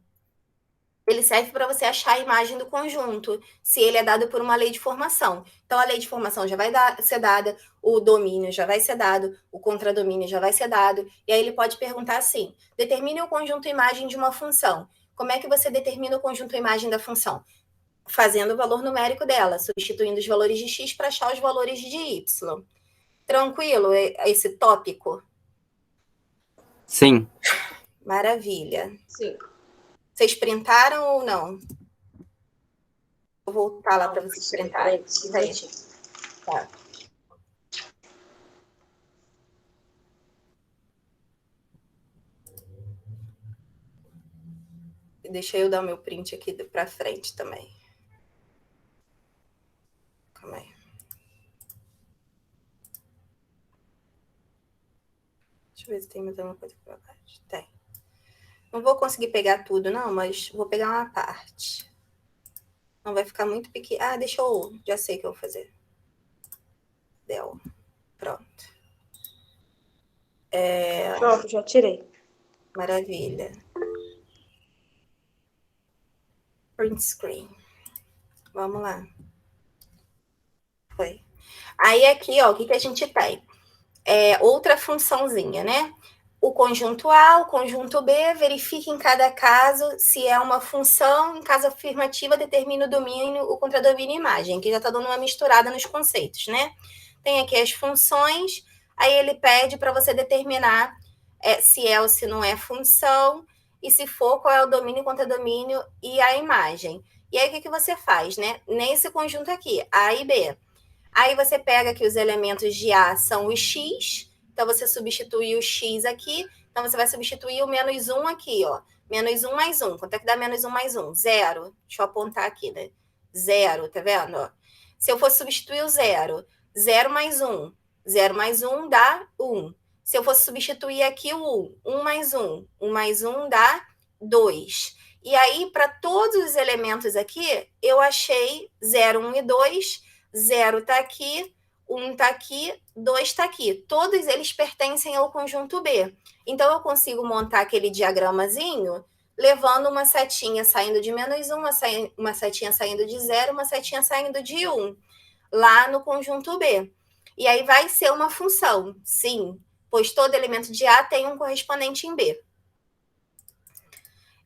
ele serve para você achar a imagem do conjunto, se ele é dado por uma lei de formação. Então, a lei de formação já vai ser dada, o domínio já vai ser dado, o contradomínio já vai ser dado, e aí ele pode perguntar assim, determine o conjunto imagem de uma função. Como é que você determina o conjunto imagem da função? Fazendo o valor numérico dela, substituindo os valores de x para achar os valores de y. Tranquilo esse tópico? Sim. Maravilha. Sim. Vocês printaram ou não? Vou voltar lá para vocês printarem. Tá. Deixa eu dar o meu print aqui para frente também. Calma aí. Deixa eu ver se tem mais alguma coisa para baixo. Tem. Não vou conseguir pegar tudo, não, mas vou pegar uma parte. Não vai ficar muito pequeno. Ah, deixa eu... Já sei o que eu vou fazer. Del. Pronto. Pronto, já tirei. Maravilha. Print screen. Vamos lá. Foi. Aí aqui, ó, o que a gente tem? Outra funçãozinha, né? O conjunto A, o conjunto B, verifique em cada caso se é uma função, em caso afirmativa, determina o domínio, o contradomínio imagem, que já está dando uma misturada nos conceitos, né? Tem aqui as funções, aí ele pede para você determinar se é ou se não é função, e se for, qual é o domínio, contradomínio e a imagem. E aí, o que você faz, né? Nesse conjunto aqui, A e B. Aí você pega que os elementos de A são os x, então você substitui o x aqui, então você vai substituir o menos 1 aqui, ó. Menos 1 mais 1. Quanto é que dá menos 1 mais 1? 0. Deixa eu apontar aqui, né? 0, tá vendo? Ó. Se eu fosse substituir o 0, 0 mais 1. 0 mais 1 dá 1. Se eu fosse substituir aqui o 1, 1 mais 1. 1 mais 1 dá 2. E aí, para todos os elementos aqui, eu achei 0, 1 e 2. 0 está aqui, 1 está aqui, 2 está aqui. Todos eles pertencem ao conjunto B. Então, eu consigo montar aquele diagramazinho levando uma setinha saindo de -1, uma setinha saindo de 0, uma setinha saindo de 1, lá no conjunto B. E aí vai ser uma função, sim, pois todo elemento de A tem um correspondente em B.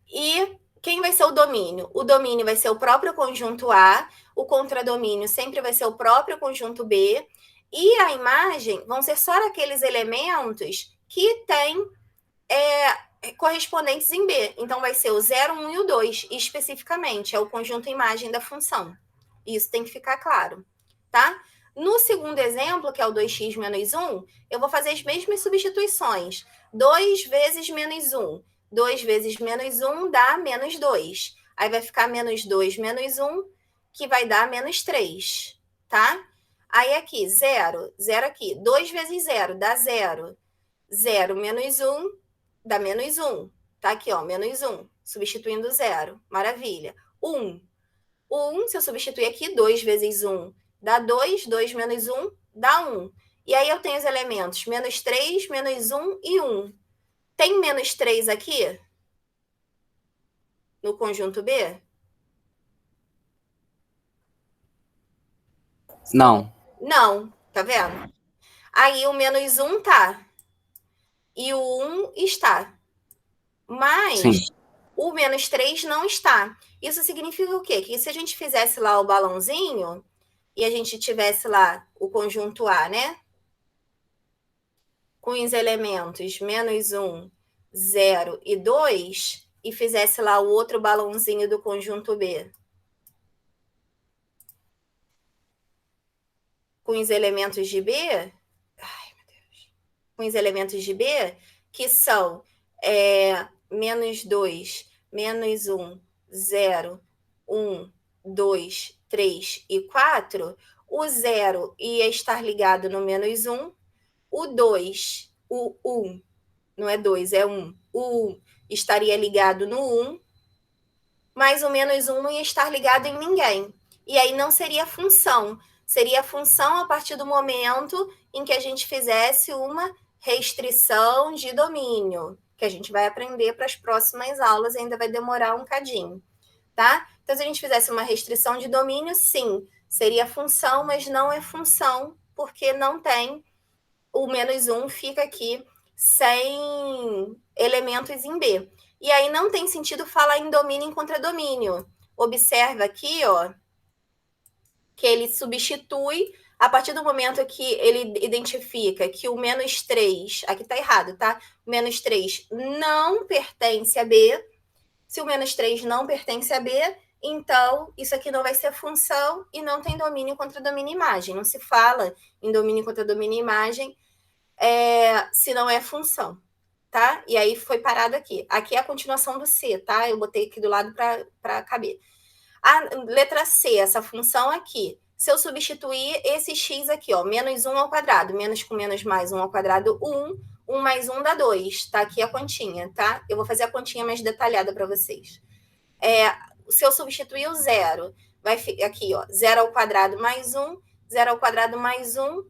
E quem vai ser o domínio? O domínio vai ser o próprio conjunto A, o contradomínio sempre vai ser o próprio conjunto B, e a imagem vão ser só aqueles elementos que têm correspondentes em B. Então, vai ser o 0, 1 e o 2, especificamente, é o conjunto imagem da função. Isso tem que ficar claro, tá? No segundo exemplo, que é o 2x menos 1, eu vou fazer as mesmas substituições. 2 vezes menos 1. 2 vezes menos 1 dá menos 2. Aí vai ficar menos 2 menos 1, que vai dar menos 3, tá? Aí aqui, 0. 0 aqui. 2 vezes 0 dá 0. 0 menos 1 dá menos 1. Tá aqui, ó, menos 1. Substituindo 0. Maravilha. 1. 1, se eu substituir aqui, 2 vezes 1 dá 2. 2 menos 1 dá 1. E aí eu tenho os elementos menos 3, menos 1 e 1. Tem menos 3 aqui? No conjunto B? Não. Não, tá vendo? Aí o menos 1 tá. E o 1 está. Mas Sim. o menos 3 não está. Isso significa o quê? Que se a gente fizesse lá o balãozinho e a gente tivesse lá o conjunto A, né? Com os elementos menos 1, 0 e 2, e fizesse lá o outro balãozinho do conjunto B com os elementos de B, com os elementos de B, que são menos 2, menos 1, 0, 1, 2, 3 e 4, o 0 ia estar ligado no menos 1, o 2, o 1, não é 2, é 1, o 1 estaria ligado no 1, mas o menos 1 não ia estar ligado em ninguém. E aí não seria função. Seria função a partir do momento em que a gente fizesse uma restrição de domínio, que a gente vai aprender para as próximas aulas, ainda vai demorar um cadinho, tá? Então, se a gente fizesse uma restrição de domínio, sim, seria função, mas não é função, porque não tem, o menos 1 fica aqui sem elementos em B. E aí não tem sentido falar em domínio em contradomínio. Observa aqui, ó, que ele substitui a partir do momento que ele identifica que o menos 3, aqui está errado, tá? O menos 3 não pertence a B. Se o menos 3 não pertence a B, então isso aqui não vai ser função e não tem domínio contra domínio imagem. Não se fala em domínio contra domínio imagem se não é função, tá? E aí foi parado aqui. Aqui é a continuação do C, tá? Eu botei aqui do lado para caber. A letra C, essa função aqui. Se eu substituir esse x aqui, ó, menos 1 ao quadrado, menos com menos mais 1 ao quadrado, 1. 1 mais 1 dá 2. Tá aqui a continha, tá? Eu vou fazer a continha mais detalhada para vocês. Se eu substituir o 0, vai ficar aqui, ó, 0 ao quadrado mais 1, 0 ao quadrado mais 1,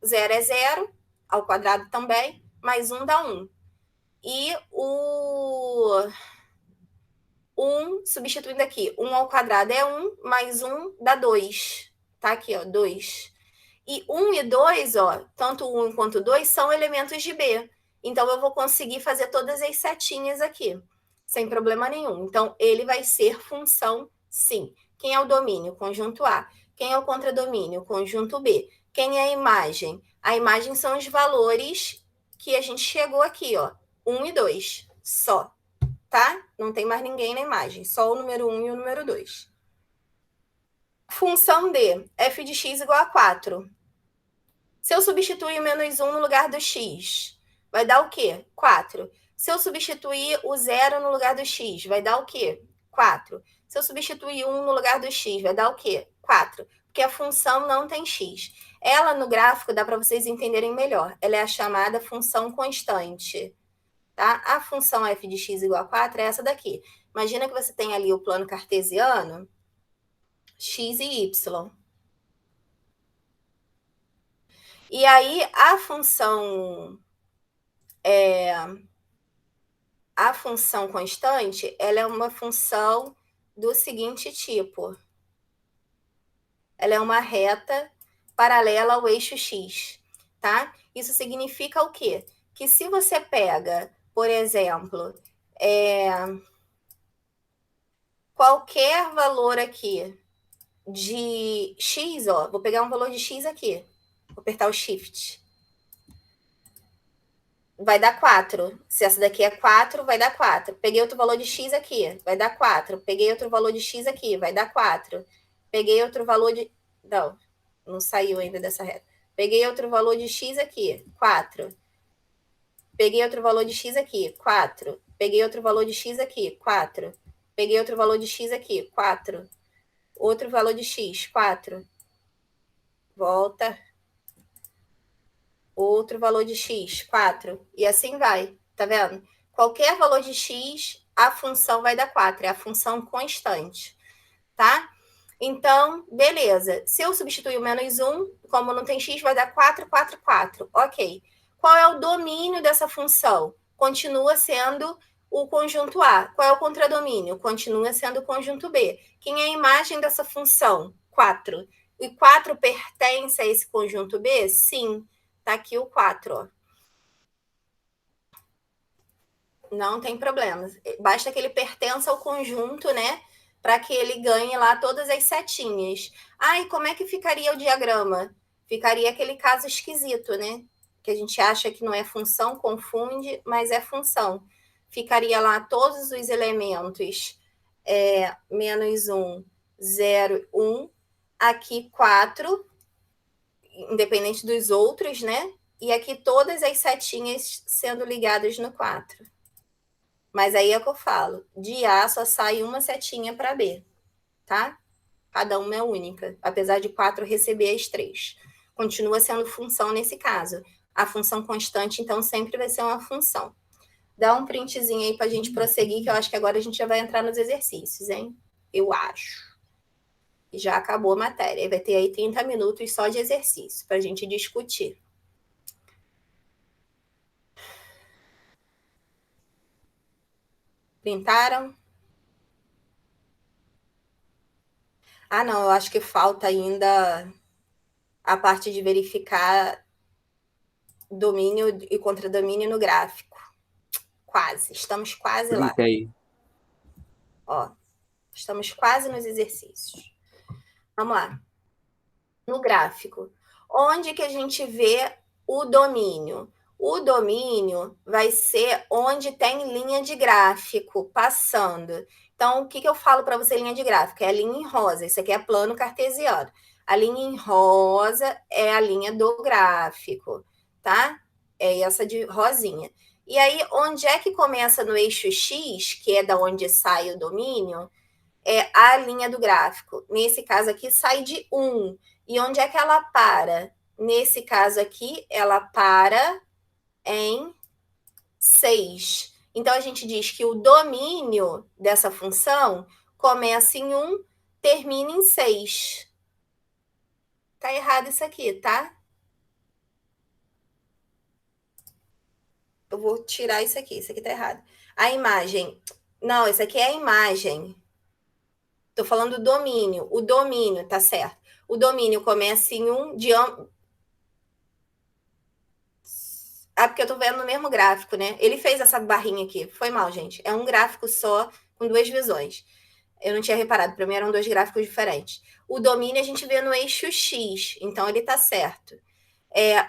0 é 0, ao quadrado também, mais 1 dá 1. E o 1, substituindo aqui, 1 ao quadrado é 1, mais 1 dá 2. Tá aqui, ó, 2. E 1 e 2, ó, tanto 1 quanto 2 são elementos de B. Então, eu vou conseguir fazer todas as setinhas aqui, sem problema nenhum. Então, ele vai ser função, sim. Quem é o domínio? Conjunto A. Quem é o contradomínio? Conjunto B. Quem é a imagem? A imagem são os valores que a gente chegou aqui, ó, 1 e 2, só, tá? Não tem mais ninguém na imagem, só o número 1 e o número 2. Função D, f de x igual a 4. Se eu substituir o menos 1 no lugar do x, vai dar o quê? 4. Se eu substituir o 0 no lugar do x, vai dar o quê? 4. Se eu substituir 1 no lugar do x, vai dar o quê? 4. Porque a função não tem x. Ela, no gráfico, dá para vocês entenderem melhor. Ela é a chamada função constante. Tá? A função f de x igual a 4 é essa daqui. Imagina que você tem ali o plano cartesiano, x e y. E aí, a função constante, ela é uma função do seguinte tipo. Ela é uma reta paralela ao eixo x, tá? Isso significa o quê? Que se você pega, por exemplo, qualquer valor aqui de x, ó, vou pegar um valor de x aqui, vou apertar o shift. Vai dar 4. Se essa daqui é 4, vai dar 4. Peguei outro valor de x aqui, vai dar 4. Peguei outro valor de x aqui, vai dar 4. Peguei outro valor de... Não saiu ainda dessa reta. Peguei outro valor de x aqui, 4. Peguei outro valor de x aqui, 4. Peguei outro valor de x aqui, 4. Peguei outro valor de x aqui, 4. Outro valor de x, 4. Volta. Outro valor de x, 4. E assim vai, tá vendo? Qualquer valor de x, a função vai dar 4. É a função constante, tá? Então, beleza. Se eu substituir o menos 1, como não tem x, vai dar 4, 4, 4. Ok. Qual é o domínio dessa função? Continua sendo o conjunto A. Qual é o contradomínio? Continua sendo o conjunto B. Quem é a imagem dessa função? 4. E 4 pertence a esse conjunto B? Sim. Tá aqui o 4, ó. Não tem problema. Basta que ele pertença ao conjunto, né? Para que ele ganhe lá todas as setinhas. Ah, e como é que ficaria o diagrama? Ficaria aquele caso esquisito, né? Que a gente acha que não é função, confunde, mas é função. Ficaria lá todos os elementos menos 1, 0, 1. Aqui 4, independente dos outros, né? E aqui todas as setinhas sendo ligadas no 4. Mas aí é o que eu falo, de A só sai uma setinha para B, tá? Cada uma é única, apesar de 4 receber as 3. Continua sendo função nesse caso. A função constante, então, sempre vai ser uma função. Dá um printzinho aí para a gente prosseguir, que eu acho que agora a gente já vai entrar nos exercícios, hein? Eu acho. E já acabou a matéria. Vai ter aí 30 minutos só de exercício para a gente discutir. Printaram? Ah, não, eu acho que falta ainda a parte de verificar domínio e contradomínio no gráfico. Quase, estamos quase lá. Aí. Ó, estamos quase nos exercícios. Vamos lá. No gráfico, onde que a gente vê o domínio? O domínio vai ser onde tem linha de gráfico passando. Então, o que eu falo para você, linha de gráfico? É a linha em rosa. Isso aqui é plano cartesiano. A linha em rosa é a linha do gráfico, tá? É essa de rosinha. E aí, onde é que começa no eixo X, que é da onde sai o domínio, é a linha do gráfico. Nesse caso aqui, sai de 1. E onde é que ela para? Nesse caso aqui, ela para em 6. Então, a gente diz que o domínio dessa função começa em 1, termina em 6. Tá errado isso aqui, tá? Eu vou tirar isso aqui tá errado. A imagem... Não, isso aqui é a imagem. Tô falando do domínio. O domínio, tá certo. O domínio começa em 1 de... Ah, porque eu tô vendo no mesmo gráfico, né? Ele fez essa barrinha aqui. Foi mal, gente. É um gráfico só, com 2 visões. Eu não tinha reparado. Para mim eram 2 gráficos diferentes. O domínio a gente vê no eixo X. Então, ele tá certo.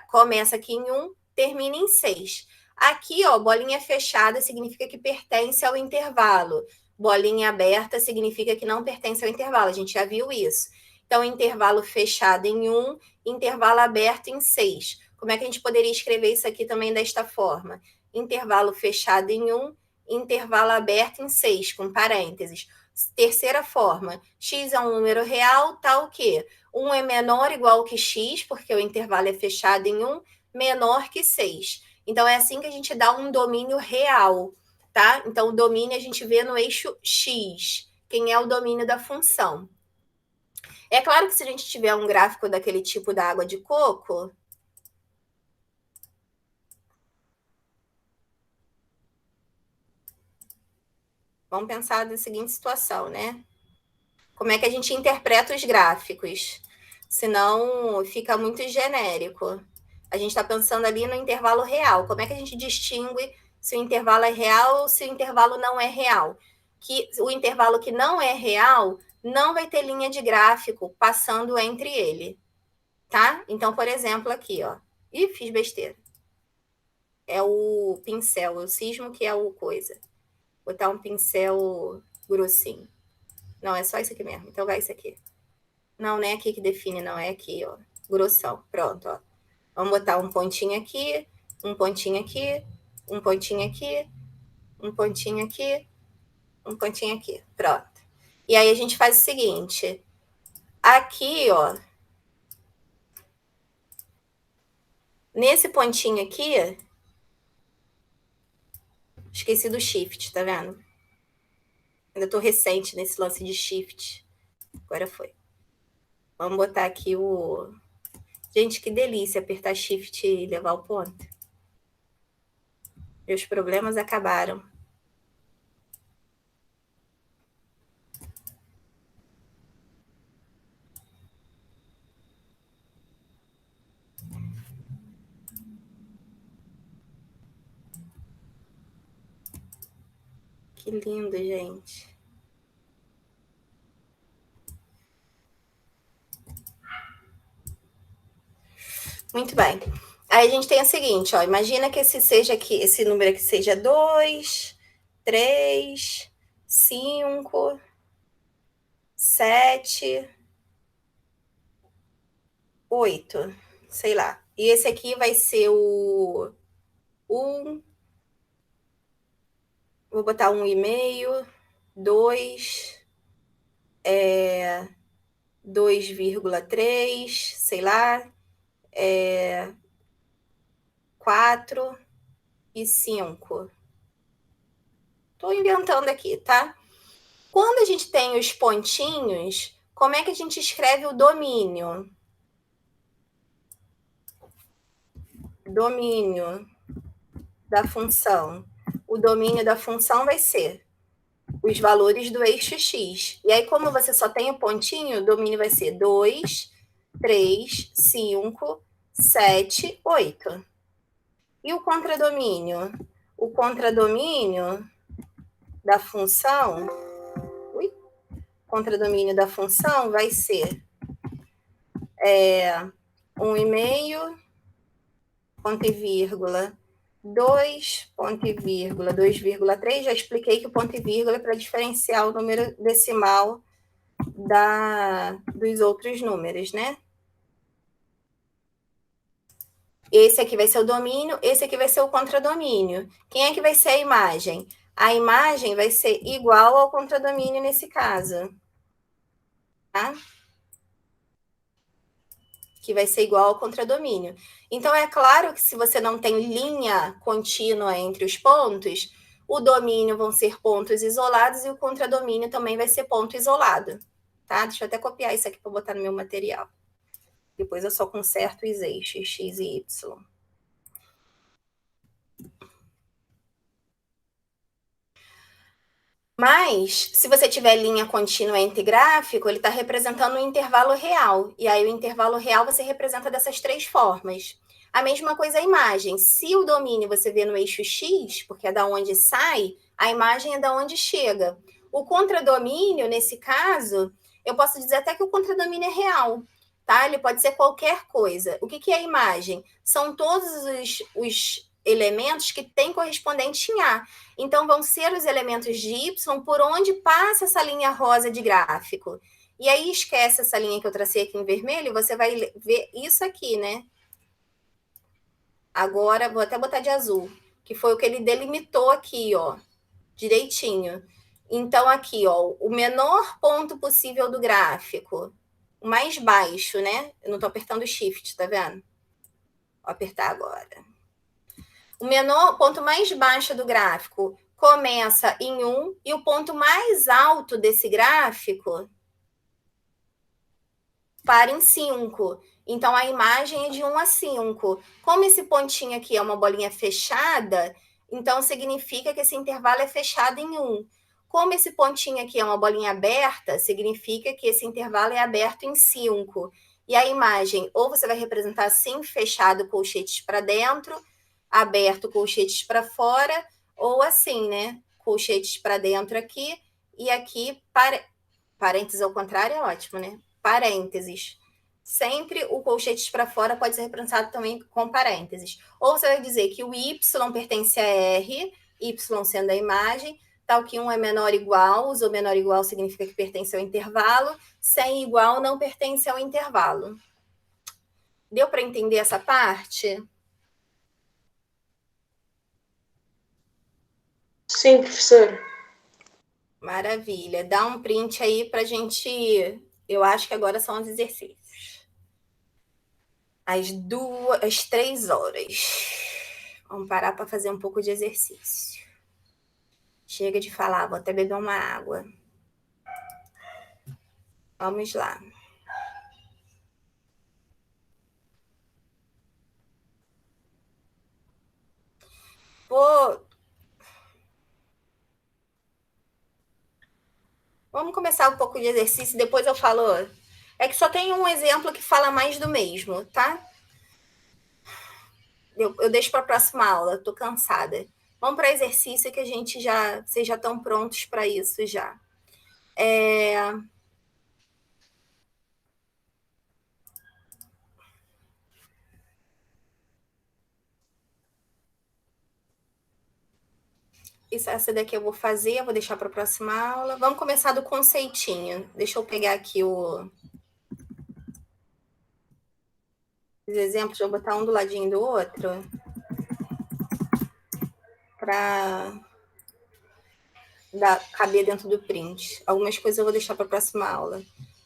Começa aqui em 1, termina em 6. Aqui, ó, bolinha fechada significa que pertence ao intervalo. Bolinha aberta significa que não pertence ao intervalo. A gente já viu isso. Então, intervalo fechado em 1, intervalo aberto em 6. Como é que a gente poderia escrever isso aqui também desta forma? Intervalo fechado em 1, intervalo aberto em 6, com parênteses. Terceira forma, x é um número real, tá o quê? 1 é menor ou igual que x, porque o intervalo é fechado em 1, menor que 6. Então, é assim que a gente dá um domínio real, tá? Então, o domínio a gente vê no eixo x. Quem é o domínio da função? É claro que se a gente tiver um gráfico daquele tipo da água de coco, Vamos pensar na seguinte situação, né? Como é que a gente interpreta os gráficos? Senão fica muito genérico. A gente está pensando ali no intervalo real. Como é que a gente distingue se o intervalo é real ou se o intervalo não é real? Que o intervalo que não é real não vai ter linha de gráfico passando entre ele, tá? Então, por exemplo, aqui, ó. Ih, fiz besteira. É o pincel, eu cismo que é o coisa. Vou botar um pincel grossinho. Não, é só isso aqui mesmo. Então vai isso aqui. Não, não é aqui que define, não. É aqui, ó. Grossão. Pronto, ó. Vamos botar um pontinho aqui, um pontinho aqui, um pontinho aqui, um pontinho aqui, um pontinho aqui. Pronto. E aí a gente faz o seguinte. Aqui, ó. Nesse pontinho aqui, esqueci do shift, tá vendo? Ainda tô recente nesse lance de shift. Agora foi. Vamos botar aqui o... Gente, que delícia apertar shift e levar o ponto. Meus problemas acabaram. Que lindo, gente. Muito bem. Aí a gente tem o seguinte, ó. Imagina que esse seja aqui, esse número aqui seja 2, 3, 5, 7, 8, sei lá. E esse aqui vai ser o 1, vou botar 1,5, 2, 2,3, sei lá, 4 e 5. Estou inventando aqui, tá? Quando a gente tem os pontinhos, como é que a gente escreve o domínio? Domínio da função. O domínio da função vai ser os valores do eixo x. E aí, como você só tem o pontinho, o domínio vai ser 2, 3, 5, 7, 8. E o contradomínio? O contradomínio da função... contradomínio da função vai ser 1,5, ponto e vírgula, 2, ponto e vírgula, 2,3. Já expliquei que o ponto e vírgula é para diferenciar o número decimal dos outros números, né? Esse aqui vai ser o domínio, esse aqui vai ser o contradomínio. Quem é que vai ser a imagem? A imagem vai ser igual ao contradomínio nesse caso. Tá? Que vai ser igual ao contradomínio. Então, é claro que se você não tem linha contínua entre os pontos, o domínio vão ser pontos isolados e o contradomínio também vai ser ponto isolado. Tá? Deixa eu até copiar isso aqui para botar no meu material. Depois eu só conserto os eixos x e y. Mas, se você tiver linha contínua entre gráfico, ele está representando um intervalo real. E aí, o intervalo real você representa dessas três formas. A mesma coisa a imagem. Se o domínio você vê no eixo X, porque é da onde sai, a imagem é da onde chega. O contradomínio, nesse caso, eu posso dizer até que o contradomínio é real. Tá? Ele pode ser qualquer coisa. O que é a imagem? São todos os elementos que têm correspondente em A. Então, vão ser os elementos de Y por onde passa essa linha rosa de gráfico. E aí, esquece essa linha que eu tracei aqui em vermelho, você vai ver isso aqui, né? Agora, vou até botar de azul, que foi o que ele delimitou aqui, ó, direitinho. Então, aqui, ó, o menor ponto possível do gráfico, o mais baixo, né? Eu não tô apertando o shift, tá vendo? Vou apertar agora. O menor ponto mais baixo do gráfico começa em 1 e o ponto mais alto desse gráfico para em 5. Então, a imagem é de 1 a 5. Como esse pontinho aqui é uma bolinha fechada, então significa que esse intervalo é fechado em 1. Como esse pontinho aqui é uma bolinha aberta, significa que esse intervalo é aberto em 5. E a imagem, ou você vai representar assim, fechado, colchetes para dentro, aberto, colchetes para fora, ou assim, né? Colchetes para dentro aqui, e aqui, parênteses ao contrário é ótimo, né? Parênteses. Sempre o colchetes para fora pode ser representado também com parênteses. Ou você vai dizer que o Y pertence a R, Y sendo a imagem, tal que 1 é menor ou igual, usou menor ou igual significa que pertence ao intervalo, sem igual não pertence ao intervalo. Deu para entender essa parte? Sim, professora. Maravilha. Dá um print aí para a gente... Eu acho que agora são os exercícios. Às 3 horas. Vamos parar para fazer um pouco de exercício. Chega de falar, vou até beber uma água. Vamos lá. Vamos começar um pouco de exercício, depois eu falo. É que só tem um exemplo que fala mais do mesmo, tá? Eu deixo para a próxima aula, estou cansada. Vamos para exercício que a gente já... Vocês já estão prontos para isso já. Essa daqui eu vou fazer, eu vou deixar para a próxima aula. Vamos começar do conceitinho. Deixa eu pegar aqui os exemplos, vou botar um do ladinho do outro. Para caber dentro do print. Algumas coisas eu vou deixar para a próxima aula.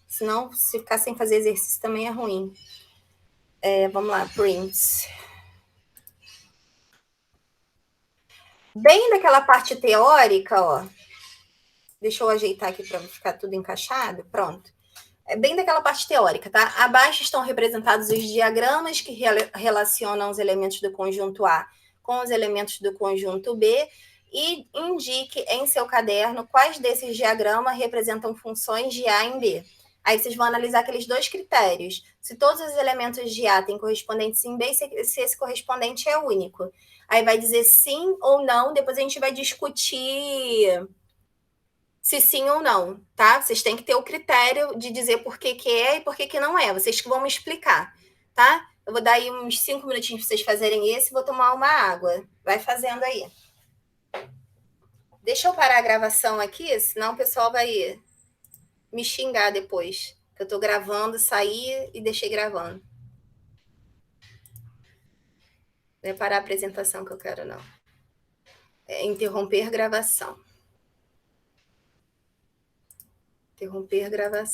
Senão, se ficar sem fazer exercício também é ruim. Vamos lá, print. Bem daquela parte teórica, ó. Deixa eu ajeitar aqui para ficar tudo encaixado. Pronto. Bem daquela parte teórica, tá? Abaixo estão representados os diagramas que relacionam os elementos do conjunto A com os elementos do conjunto B e indique em seu caderno quais desses diagramas representam funções de A em B. Aí vocês vão analisar aqueles dois critérios. Se todos os elementos de A têm correspondentes em B, se esse correspondente é único. Aí vai dizer sim ou não, depois a gente vai discutir se sim ou não, tá? Vocês têm que ter o critério de dizer por que é e por que não é. Vocês que vão me explicar, tá? Eu vou dar aí uns 5 minutinhos para vocês fazerem esse e vou tomar uma água. Vai fazendo aí. Deixa eu parar a gravação aqui, senão o pessoal vai me xingar depois. Que eu tô gravando, saí e deixei gravando. Não é parar a apresentação que eu quero, não. É interromper gravação. Interromper gravação.